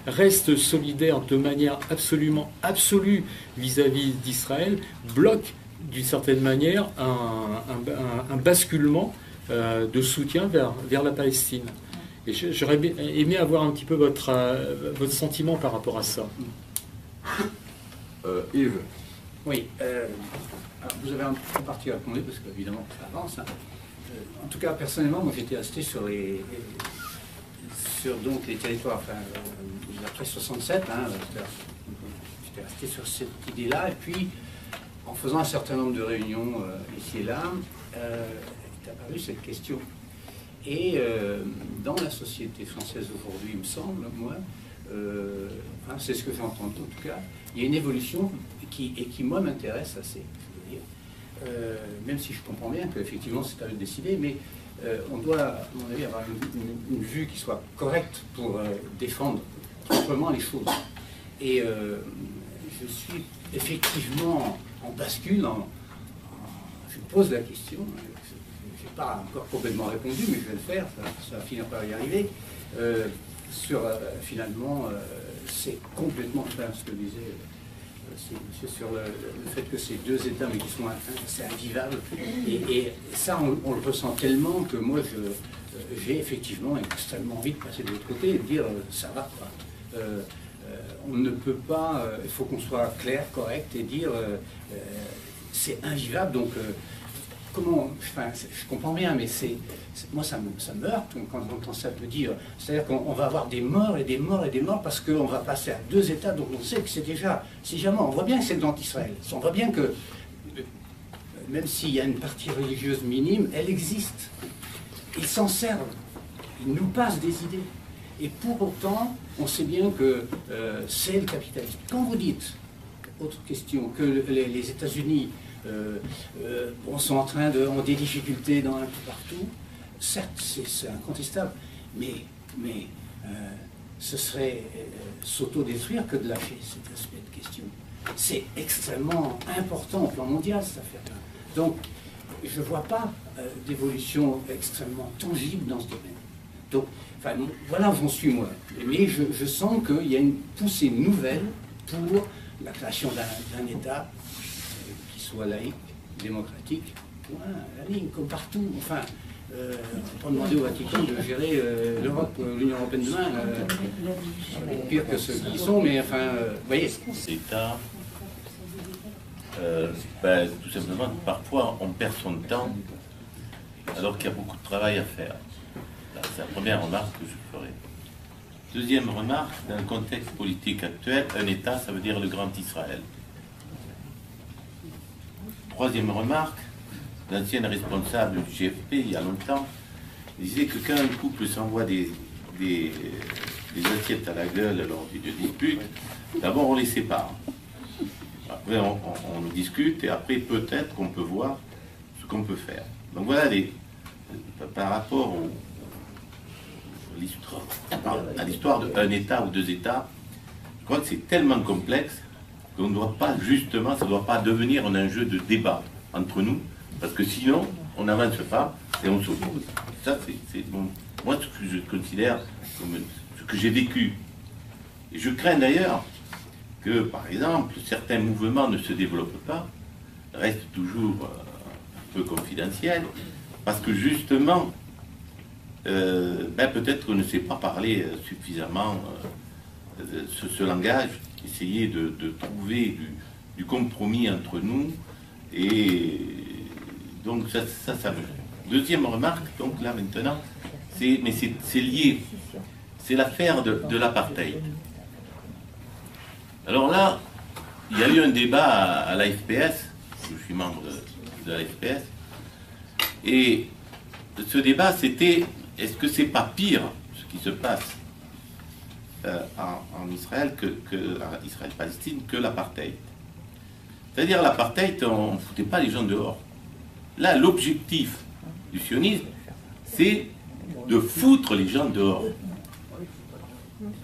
restent solidaires de manière absolument absolue vis-à-vis d'Israël, bloquent d'une certaine manière un basculement de soutien vers la Palestine. Et j'aurais aimé avoir un petit peu votre sentiment par rapport à ça.
Yves.
Oui, vous avez en partie répondu, parce qu'évidemment ça avance. Hein. En tout cas, personnellement, moi j'étais resté sur les territoires, après 67, hein, j'étais resté sur cette idée-là, et puis en faisant un certain nombre de réunions ici et là, est apparue cette question. Et dans la société française aujourd'hui, il me semble, moi, c'est ce que j'ai entendu en tout cas, il y a une évolution qui moi, m'intéresse assez. Même si je comprends bien qu'effectivement c'est à eux de décider, mais on doit, à mon avis, avoir une vue qui soit correcte pour défendre proprement les choses. Et je suis effectivement en bascule, je me pose la question, je n'ai pas encore complètement répondu, mais je vais le faire, ça va finir par y arriver, finalement, c'est complètement clair ce que disait monsieur sur le fait que ces deux États, mais qui sont c'est invivable, et ça on le ressent tellement que moi j'ai effectivement extrêmement envie de passer de l'autre côté et de dire ça va quoi. On ne peut pas, il faut qu'on soit clair, correct et dire c'est invivable, donc comment, enfin, je comprends bien, mais moi ça me heurte quand j'entends ça me dire, c'est-à-dire qu'on va avoir des morts et des morts et des morts parce qu'on va passer à deux États, donc on sait que c'est déjà mort. On voit bien que c'est l'anti-Israël, on voit bien que même s'il y a une partie religieuse minime, elle existe. Ils s'en servent, ils nous passent des idées. Et pour autant, on sait bien que c'est le capitalisme. Quand vous dites, autre question, que les États-Unis sont en train ont des difficultés un peu partout, certes, c'est incontestable, mais ce serait s'autodétruire que de lâcher cet aspect de question. C'est extrêmement important au plan mondial, cette affaire-là. Donc, je ne vois pas d'évolution extrêmement tangible dans ce domaine. Donc, enfin, voilà où j'en suis moi. Mais je sens qu'il y a une poussée nouvelle pour la création d'un État qui soit laïque, démocratique, point, la ligne, comme partout. Enfin, on peut demander au Vatican de gérer l'Europe, l'Union européenne demain, pire que ceux qui y sont, mais enfin, vous voyez.
État, tout simplement, parfois on perd son temps alors qu'il y a beaucoup de travail à faire. C'est la première remarque que je ferai. Deuxième remarque, dans le contexte politique actuel, un État, ça veut dire le Grand Israël. Troisième remarque, l'ancien responsable du GFP, il y a longtemps, disait que quand un couple s'envoie des assiettes à la gueule lors d'une dispute, d'abord on les sépare. Après on discute et après peut-être qu'on peut voir ce qu'on peut faire. Donc voilà, par rapport à l'histoire d'un État ou deux États, je crois que c'est tellement complexe qu'on ne doit pas, justement, ça ne doit pas devenir un enjeu de débat entre nous, parce que sinon, on n'avance pas et on s'oppose. Ça, c'est moi ce que je considère comme ce que j'ai vécu. Et je crains d'ailleurs que, par exemple, certains mouvements ne se développent pas, restent toujours un peu confidentiels, parce que justement, peut-être qu'on ne sait pas parler suffisamment ce langage, essayer de trouver du compromis entre nous, et donc ça me gêne. Deuxième remarque, donc là maintenant, c'est lié, c'est l'affaire de l'apartheid. Alors là, il y a eu un débat à la FPS, je suis membre de la FPS, et ce débat c'était: est-ce que c'est pas pire ce qui se passe en Israël, Israël-Palestine, que l'apartheid? C'est-à-dire l'apartheid, on ne foutait pas les gens dehors. Là, l'objectif du sionisme, c'est de foutre les gens dehors.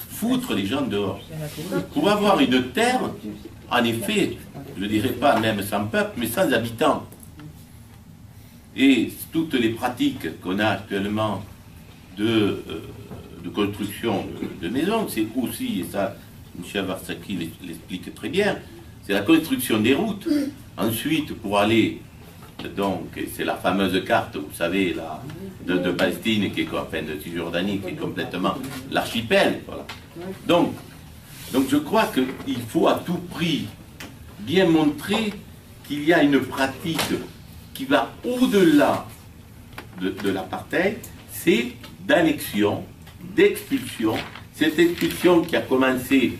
Foutre les gens dehors. Pour avoir une terre, en effet, je ne dirais pas même sans peuple, mais sans habitants. Et toutes les pratiques qu'on a actuellement de construction de maisons, c'est aussi, et ça Michel Varsaki l'explique très bien, c'est la construction des routes. Ensuite, pour aller, donc, c'est la fameuse carte, vous savez, là, de Palestine, qui est, enfin, de Cisjordanie, qui est complètement l'archipel. Voilà. Donc, je crois qu'il faut à tout prix bien montrer qu'il y a une pratique qui va au-delà de l'apartheid, c'est d'annexion, d'expulsion. Cette expulsion qui a commencé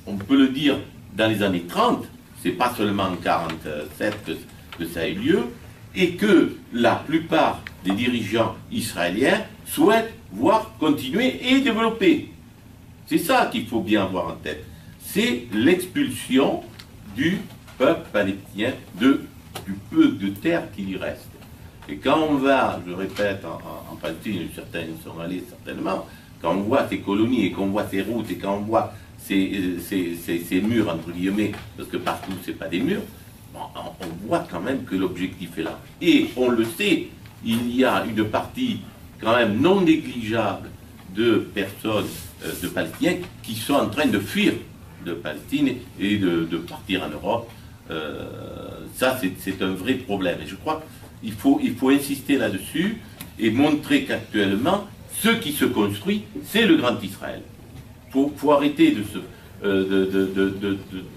on peut le dire, dans les années 30, c'est pas seulement en 1947 que ça a eu lieu, et que la plupart des dirigeants israéliens souhaitent voir continuer et développer. C'est ça qu'il faut bien avoir en tête. C'est l'expulsion du peuple palestinien, du peu de terre qu'il y reste. Et quand on va, je répète, en Palestine, certains sont allés certainement, quand on voit ces colonies et qu'on voit ces routes et quand on voit ces murs, entre guillemets, parce que partout, ce n'est pas des murs, bon, on voit quand même que l'objectif est là. Et on le sait, il y a une partie quand même non négligeable de personnes, de Palestiniens, qui sont en train de fuir de Palestine et de partir en Europe. Ça, c'est un vrai problème. Et je crois qu'il faut insister là-dessus et montrer qu'actuellement, ce qui se construit, c'est le Grand Israël. Il faut arrêter de se...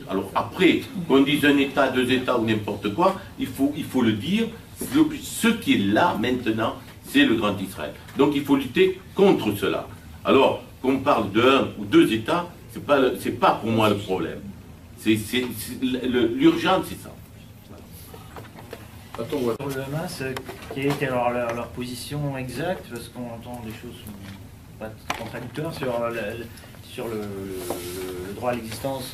alors après, qu'on dise un État, deux États ou n'importe quoi, il faut le dire, ce qui est là maintenant, c'est le Grand Israël. Donc il faut lutter contre cela. Alors, qu'on parle d'un ou deux États, c'est pas pour moi le problème. L'urgence, c'est ça.
Pour le Hamas, quelle était alors leur position exacte? Parce qu'on entend des choses pas contradictoires sur le droit à l'existence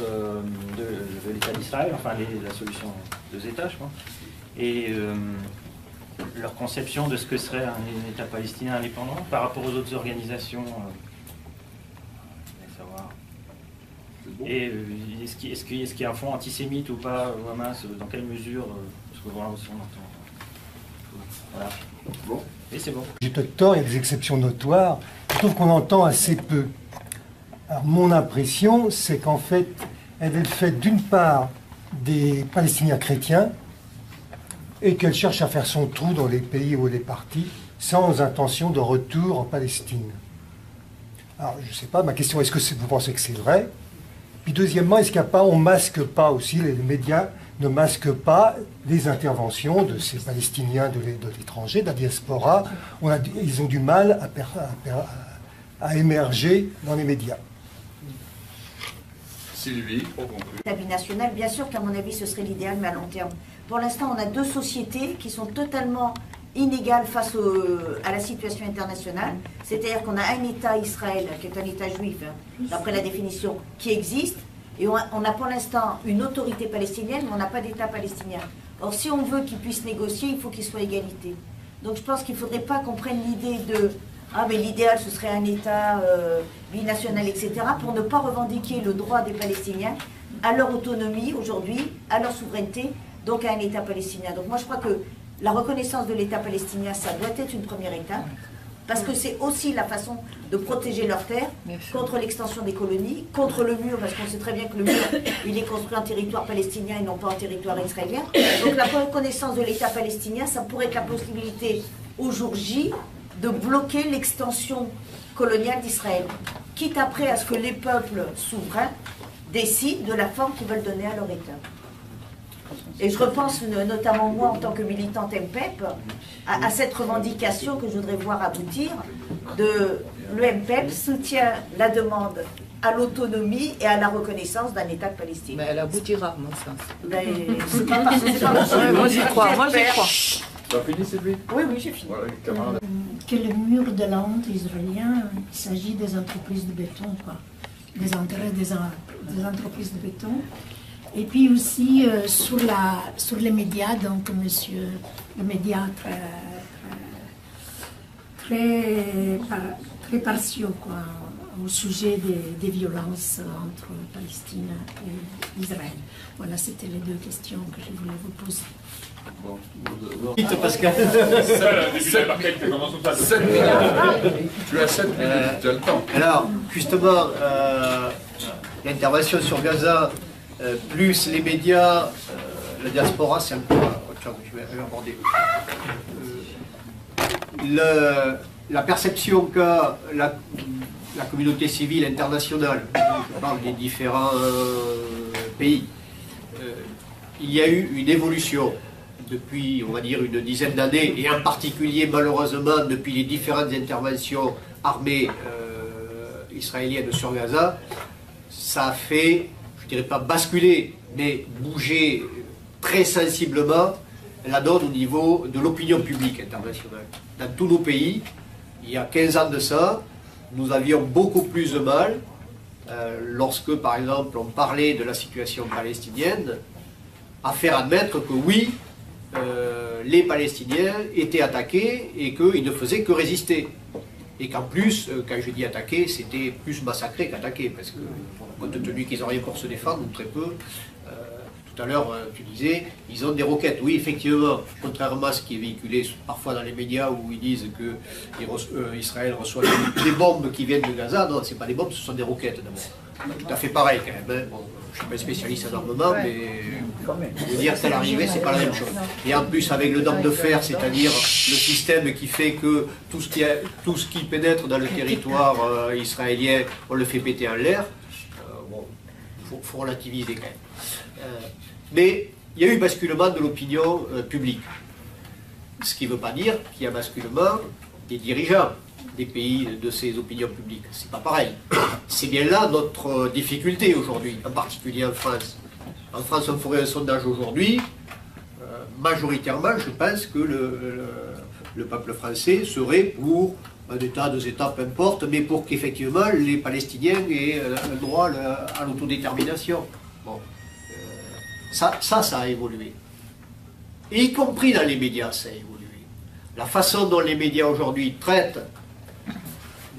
de l'État d'Israël, enfin la solution deux États, je crois, et leur conception de ce que serait un État palestinien indépendant par rapport aux autres organisations. Savoir. Et est-ce qu'il y a un fond antisémite ou pas au Hamas? Dans quelle mesure? Parce que voilà aussi on entend. Voilà. Bon. Et c'est bon.
J'ai peut-être tort, il y a des exceptions notoires. Je trouve qu'on entend assez peu. Alors, mon impression, c'est qu'en fait, elle est faite d'une part des Palestiniens chrétiens et qu'elle cherche à faire son trou dans les pays où elle est partie sans intention de retour en Palestine. Alors, je ne sais pas, ma question, est-ce que vous pensez que c'est vrai? Puis deuxièmement, est-ce qu'il n'y a pas, on ne masque pas aussi, les médias ne masquent pas les interventions de ces Palestiniens de l'étranger, de la diaspora. Ils ont du mal à émerger dans les médias.
Sylvie, pour conclure.
État binational, bien sûr qu'à mon avis ce serait l'idéal, mais à long terme. Pour l'instant, on a deux sociétés qui sont totalement inégales face à la situation internationale. C'est-à-dire qu'on a un État Israël, qui est un État juif, d'après la définition, qui existe, et on a pour l'instant une autorité palestinienne, mais on n'a pas d'État palestinien. Or, si on veut qu'ils puissent négocier, il faut qu'ils soient égalité. Donc je pense qu'il ne faudrait pas qu'on prenne l'idée de « Ah, mais l'idéal, ce serait un État binational, etc. » pour ne pas revendiquer le droit des Palestiniens à leur autonomie aujourd'hui, à leur souveraineté, donc à un État palestinien. Donc moi, je crois que la reconnaissance de l'État palestinien, ça doit être une première étape, parce que c'est aussi la façon de protéger leurs terres contre l'extension des colonies, contre le mur, parce qu'on sait très bien que le mur, il est construit en territoire palestinien et non pas en territoire israélien. Donc la reconnaissance de l'État palestinien, ça pourrait être la possibilité, au jour J, de bloquer l'extension coloniale d'Israël, quitte après à ce que les peuples souverains décident de la forme qu'ils veulent donner à leur État. Et je repense notamment moi en tant que militante MPEP à cette revendication que je voudrais voir aboutir. Le MPEP soutient la demande à l'autonomie et à la reconnaissance d'un État de Palestine.
Mais elle aboutira, à mon sens.
Ben, c'est pas parce que c'est pas possible.
Moi j'y crois, moi j'y crois.
Tu as fini, Sylvie?
Oui, oui, j'ai fini.
Voilà, camarade.
Que le mur de la honte israélien, il s'agit des entreprises de béton, quoi. Des intérêts des entreprises de béton. Et puis aussi sur les médias, donc monsieur, le média très partiaux, quoi, au sujet des violences entre Palestine et Israël. Voilà, c'était les deux questions que je voulais vous poser.
Vite, Pascal. 7 minutes. Tu as 7 minutes, tu as le temps.
Alors, justement, l'intervention sur Gaza, plus les médias, la diaspora, c'est un peu autre chose que je vais aborder. La perception qu'a la communauté civile internationale, je parle des différents pays, il y a eu une évolution depuis, on va dire, une dizaine d'années, et en particulier, malheureusement, depuis les différentes interventions armées israéliennes sur Gaza, ça a fait, je ne dirais pas basculer, mais bouger très sensiblement la donne au niveau de l'opinion publique internationale. Dans tous nos pays, il y a 15 ans de ça, nous avions beaucoup plus de mal, lorsque, par exemple, on parlait de la situation palestinienne, à faire admettre que oui, les Palestiniens étaient attaqués et qu'ils ne faisaient que résister. et qu'en plus, quand je dis attaquer, c'était plus massacrer qu'attaquer, parce que, compte tenu qu'ils n'ont rien pour se défendre, ou très peu, tout à l'heure, tu disais, ils ont des roquettes. Oui, effectivement, contrairement à ce qui est véhiculé parfois dans les médias où ils disent que Israël reçoit des bombes qui viennent de Gaza, non, ce pas des bombes, ce sont des roquettes d'abord. Tout à fait pareil quand même. Hein. Bon, je ne suis pas spécialiste en armement, mais je veux dire qu'à l'arrivée, c'est pas la même chose. Et en plus, avec le dôme de fer, c'est-à-dire le système qui fait que tout ce qui pénètre dans le territoire israélien, on le fait péter en l'air, bon, il faut relativiser quand même. Mais il y a eu basculement de l'opinion publique. Ce qui ne veut pas dire qu'il y a basculement des dirigeants des pays de ces opinions publiques. C'est pas pareil. C'est bien là notre difficulté aujourd'hui, en particulier en France. En France, on ferait un sondage aujourd'hui. Majoritairement, je pense que le peuple français serait pour un État, deux États, peu importe, mais pour qu'effectivement les Palestiniens aient un droit à l'autodétermination. Bon. Ça a évolué. Et y compris dans les médias, ça a évolué. La façon dont les médias aujourd'hui traitent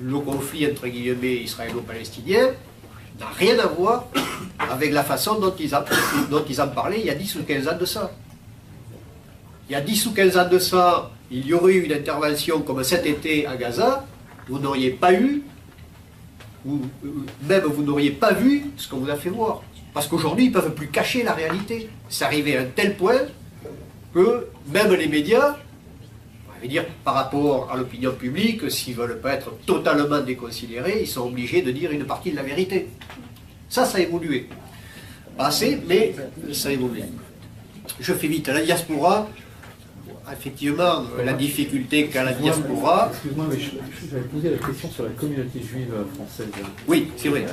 le conflit entre guillemets israélo-palestinien n'a rien à voir avec la façon dont ils en parlaient il y a 10 ou 15 ans de ça. Il y a 10 ou 15 ans de ça, il y aurait eu une intervention comme cet été à Gaza, vous n'auriez pas eu, ou même vous n'auriez pas vu ce qu'on vous a fait voir. Parce qu'aujourd'hui, ils ne peuvent plus cacher la réalité. C'est arrivé à un tel point que même les médias, on va dire par rapport à l'opinion publique, s'ils ne veulent pas être totalement déconsidérés, ils sont obligés de dire une partie de la vérité. Ça a évolué. Pas assez, mais ça a évolué. Je fais vite. La diaspora, effectivement, la difficulté qu'a la diaspora...
Excuse-moi, mais j'avais posé la question sur la communauté juive française.
Oui, c'est vrai.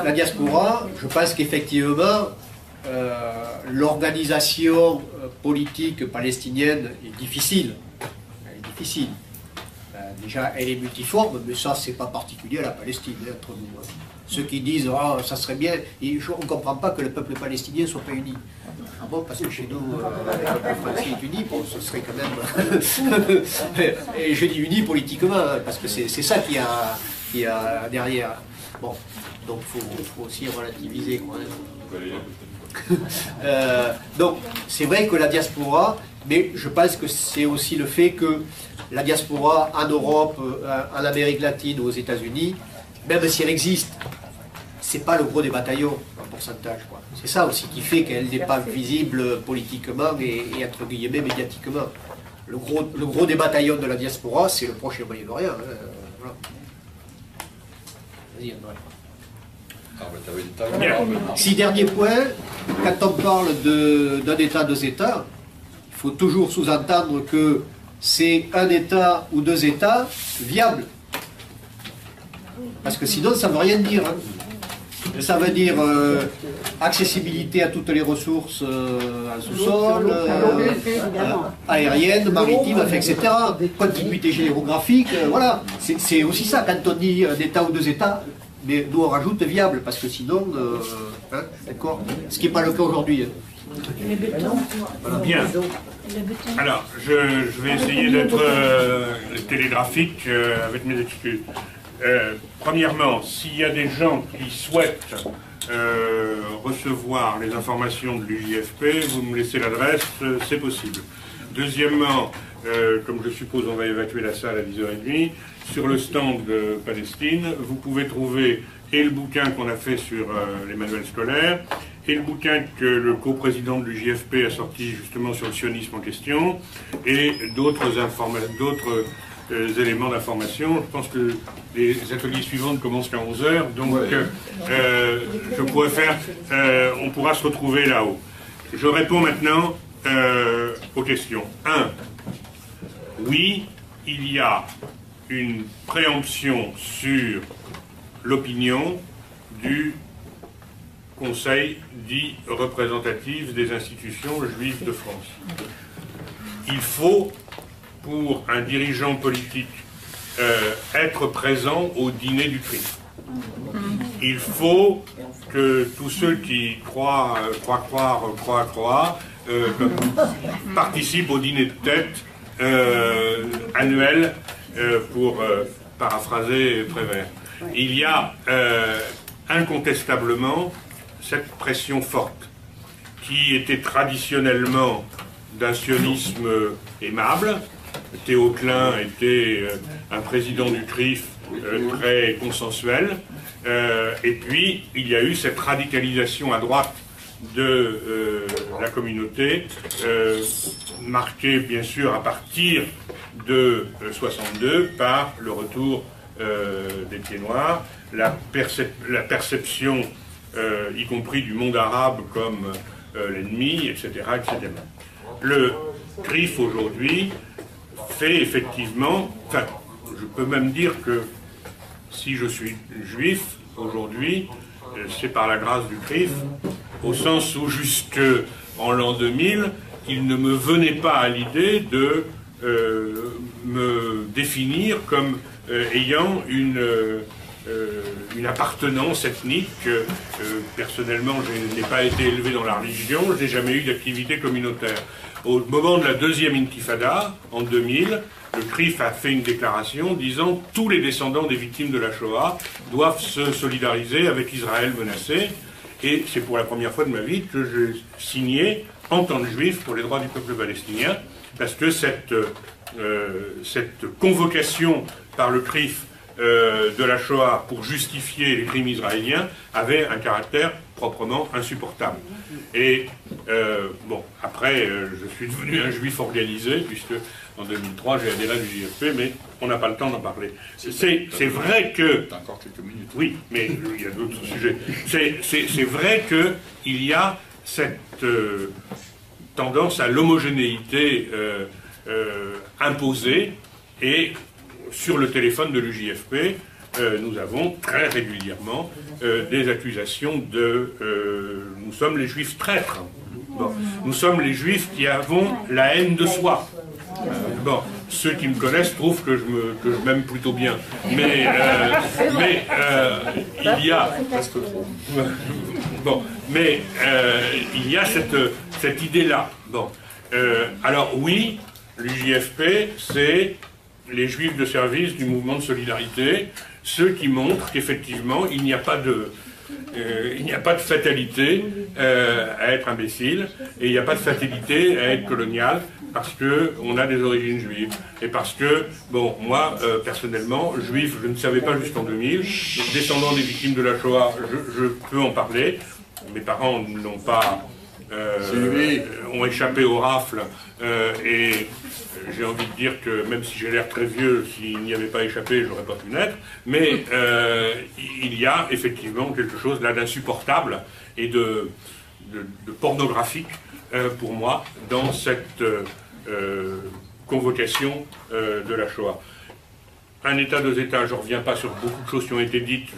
La diaspora, je pense qu'effectivement, l'organisation politique palestinienne est difficile. Elle est difficile. Déjà, elle est multiforme, mais ça, c'est pas particulier à la Palestine, hein, entre nous. Ceux qui disent « Ah, ça serait bien », on ne comprend pas que le peuple palestinien ne soit pas uni. Ah bon, parce que chez nous, le peuple français est uni, bon, ce serait quand même... Et je dis uni politiquement, parce que c'est ça qu'il y a derrière. Bon, donc il faut aussi relativiser, quoi. Donc, c'est vrai que la diaspora, mais je pense que c'est aussi le fait que la diaspora en Europe, en Amérique latine ou aux États-Unis, même si elle existe, c'est pas le gros des bataillons en pourcentage. C'est ça aussi qui fait qu'elle n'est pas visible politiquement et entre guillemets médiatiquement. Le gros des bataillons de la diaspora, c'est le Proche et Moyen-Orient. Voilà. Vas-y, Si dernier point, quand on parle d'un État, deux États, il faut toujours sous-entendre que c'est un État ou deux États viables. Parce que sinon, ça ne veut rien dire. Hein. Ça veut dire accessibilité à toutes les ressources en sous-sol, aériennes, maritimes, etc. Continuité géographique, voilà. C'est aussi ça, quand on dit un État ou deux États, mais nous on rajoute viable, parce que sinon, hein, d'accord. Ce qui n'est pas le cas aujourd'hui.
Voilà. Bien. Alors, je vais essayer d'être télégraphique avec mes excuses. Premièrement, s'il y a des gens qui souhaitent recevoir les informations de l'UJFP, vous me laissez l'adresse, c'est possible. Deuxièmement, comme je suppose on va évacuer la salle à 10h30, sur le stand de Palestine, vous pouvez trouver et le bouquin qu'on a fait sur les manuels scolaires, et le bouquin que le coprésident de l'UJFP a sorti justement sur le sionisme en question, et d'autres éléments d'information. Je pense que les ateliers suivants ne commencent qu'à 11h, donc je pourrais faire, on pourra se retrouver là-haut. Je réponds maintenant aux questions. 1. Oui, il y a une préemption sur l'opinion du Conseil dit représentatif des institutions juives de France. Il faut, pour un dirigeant politique, être présent au dîner du tri. Il faut que tous ceux qui croient participent au dîner de tête annuel pour paraphraser Prévert. Il y a incontestablement cette pression forte qui était traditionnellement d'un sionisme aimable. Théo Klein était un président du CRIF très consensuel. Et puis, il y a eu cette radicalisation à droite de la communauté, marquée bien sûr à partir de 62 par le retour des pieds noirs, la perception, y compris du monde arabe comme l'ennemi, etc., etc. Le CRIF aujourd'hui fait effectivement, enfin, je peux même dire que si je suis juif aujourd'hui, c'est par la grâce du CRIF, au sens où jusque en l'an 2000, il ne me venait pas à l'idée de me définir comme ayant une appartenance ethnique. Personnellement, je n'ai pas été élevé dans la religion, je n'ai jamais eu d'activité communautaire. Au moment de la deuxième intifada, en 2000, le CRIF a fait une déclaration disant « Tous les descendants des victimes de la Shoah doivent se solidariser avec Israël menacé ». Et c'est pour la première fois de ma vie que j'ai signé en tant que juif pour les droits du peuple palestinien, parce que cette convocation par le CRIF de la Shoah pour justifier les crimes israéliens avait un caractère proprement insupportable. Et bon, après, je suis devenu un juif organisé, puisque en 2003 j'ai adhéré à l'UJFP, mais on n'a pas le temps d'en parler. C'est vrai que...
T'as encore quelques minutes.
Oui, mais il y a d'autres sujets. C'est vrai qu'il y a cette tendance à l'homogénéité imposée, et sur le téléphone de l'UJFP, nous avons très régulièrement des accusations de nous sommes les juifs traîtres. Bon, nous sommes les juifs qui avons la haine de soi. Bon, ceux qui me connaissent trouvent que je m'aime plutôt bien. Mais il y a... Bon, mais il y a cette idée-là. Bon, alors oui, l'UJFP, c'est les juifs de service du mouvement de solidarité, ceux qui montrent qu'effectivement, il n'y a pas de fatalité à être imbécile, et il n'y a pas de fatalité à être colonial, parce qu'on a des origines juives. Et parce que, bon, moi, personnellement, juif, je ne savais pas jusqu'en 2000, descendant des victimes de la Shoah, je peux en parler. Mes parents n'ont pas... ont échappé aux rafles, et j'ai envie de dire que même si j'ai l'air très vieux, s'il n'y avait pas échappé, j'aurais pas pu naître, mais il y a effectivement quelque chose là d'insupportable et de pornographique pour moi dans cette convocation de la Shoah. Un État, deux États, je ne reviens pas sur beaucoup de choses qui ont été dites,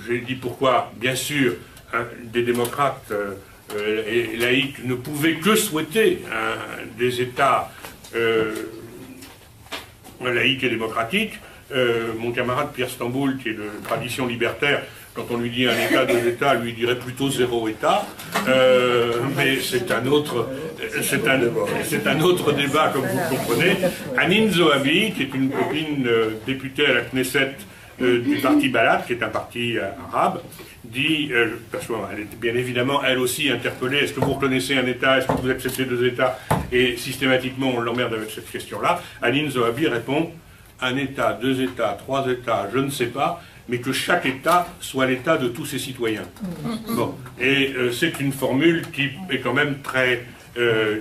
j'ai dit pourquoi, bien sûr, des démocrates et laïcs ne pouvaient que souhaiter des États laïques et démocratiques. Mon camarade Pierre Stamboul, qui est de tradition libertaire, quand on lui dit un État, deux États, lui dirait plutôt zéro État. Mais c'est un autre débat, comme vous le comprenez. Anine Zohabi, qui est une copine députée à la Knesset du parti Balad, qui est un parti arabe, dit, parce qu'elle est bien évidemment elle aussi interpellée, est-ce que vous reconnaissez un État, est-ce que vous acceptez deux États, et systématiquement on l'emmerde avec cette question-là. Anine Zohabi répond, un État, deux États, trois États, je ne sais pas, mais que chaque État soit l'État de tous ses citoyens. Bon. Et c'est une formule qui est quand même très...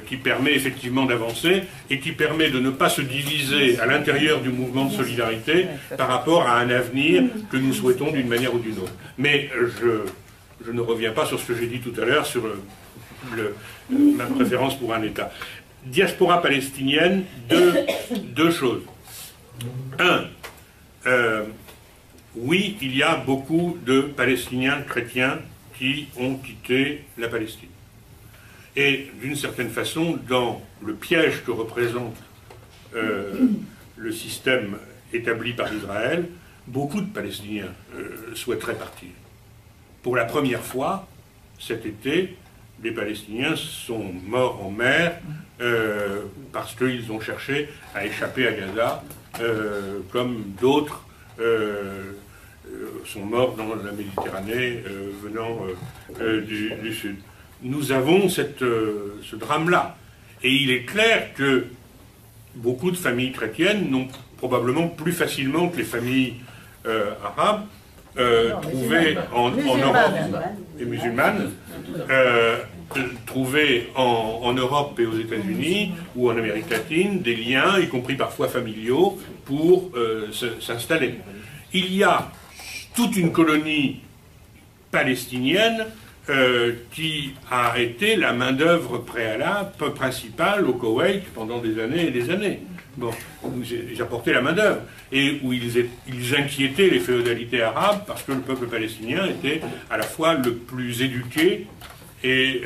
qui permet effectivement d'avancer et qui permet de ne pas se diviser à l'intérieur du mouvement de solidarité par rapport à un avenir que nous souhaitons d'une manière ou d'une autre. Mais je ne reviens pas sur ce que j'ai dit tout à l'heure sur ma préférence pour un État. Diaspora palestinienne, deux choses. Un, oui, il y a beaucoup de Palestiniens chrétiens qui ont quitté la Palestine. Et d'une certaine façon, dans le piège que représente le système établi par Israël, beaucoup de Palestiniens souhaiteraient partir. Pour la première fois, cet été, des Palestiniens sont morts en mer parce qu'ils ont cherché à échapper à Gaza, comme d'autres sont morts dans la Méditerranée venant du sud. Nous avons ce drame-là. Et il est clair que beaucoup de familles chrétiennes n'ont probablement plus facilement que les familles arabes trouvé en Europe et musulmanes, trouvé en Europe et aux États-Unis ou en Amérique latine des liens, y compris parfois familiaux, pour s'installer. Il y a toute une colonie palestinienne qui a été la main-d'œuvre préalable, principale au Koweït pendant des années et des années. Bon, ils apportaient la main-d'œuvre et où ils inquiétaient les féodalités arabes parce que le peuple palestinien était à la fois le plus éduqué, et,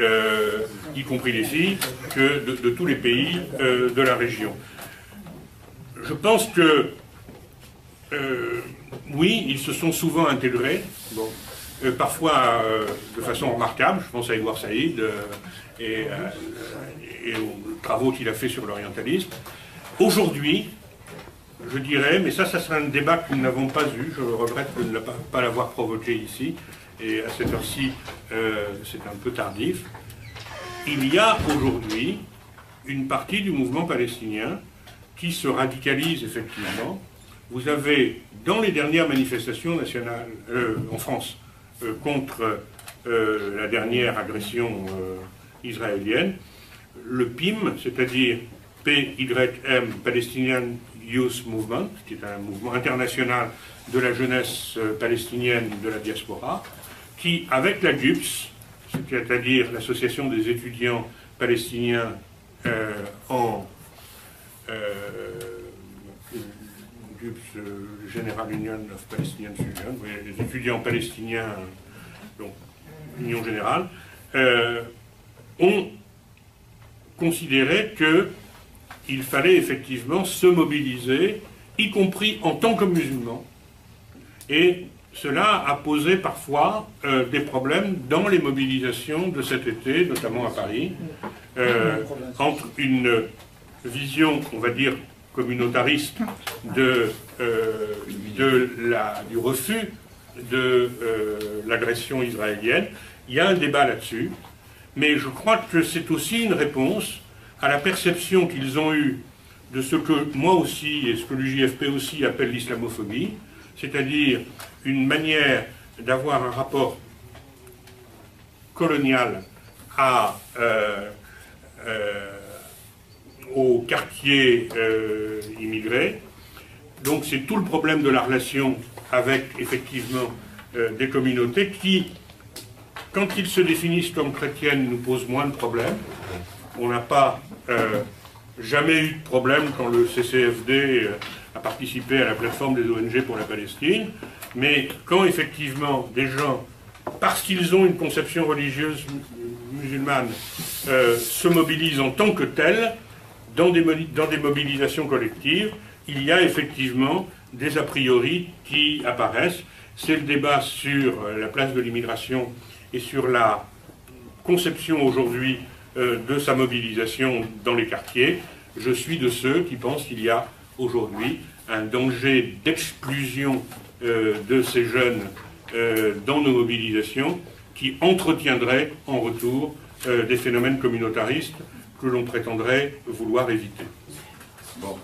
y compris les filles, que de tous les pays de la région. Je pense que, oui, ils se sont souvent intégrés. Bon. Parfois de façon remarquable, je pense à Edouard Saïd et aux travaux qu'il a fait sur l'orientalisme. Aujourd'hui, je dirais, mais ça sera un débat que nous n'avons pas eu, je regrette de ne pas l'avoir provoqué ici, et à cette heure-ci, c'est un peu tardif. Il y a aujourd'hui une partie du mouvement palestinien qui se radicalise effectivement. Vous avez, dans les dernières manifestations nationales en France, contre la dernière agression israélienne, le PYM, c'est-à-dire PYM, Palestinian Youth Movement, qui est un mouvement international de la jeunesse palestinienne de la diaspora, qui, avec la GUPS, c'est-à-dire l'Association des étudiants palestiniens General Union of Palestinian Students, les étudiants palestiniens, donc Union Générale, ont considéré qu'il fallait effectivement se mobiliser, y compris en tant que musulmans, et cela a posé parfois des problèmes dans les mobilisations de cet été, notamment à Paris, entre une vision, on va dire, communautariste du refus de l'agression israélienne. Il y a un débat là-dessus, mais je crois que c'est aussi une réponse à la perception qu'ils ont eue de ce que moi aussi, et ce que l'UJFP aussi appelle l'islamophobie, c'est-à-dire une manière d'avoir un rapport colonial aux quartiers immigrés. Donc c'est tout le problème de la relation avec, effectivement, des communautés qui, quand ils se définissent comme chrétiennes, nous posent moins de problèmes. On n'a pas jamais eu de problème quand le CCFD a participé à la plateforme des ONG pour la Palestine, mais quand effectivement des gens, parce qu'ils ont une conception religieuse musulmane, se mobilisent en tant que tels, dans des mobilisations collectives, il y a effectivement des a priori qui apparaissent. C'est le débat sur la place de l'immigration et sur la conception aujourd'hui de sa mobilisation dans les quartiers. Je suis de ceux qui pensent qu'il y a aujourd'hui un danger d'exclusion de ces jeunes dans nos mobilisations qui entretiendrait en retour des phénomènes communautaristes que l'on prétendrait vouloir éviter.
Bon.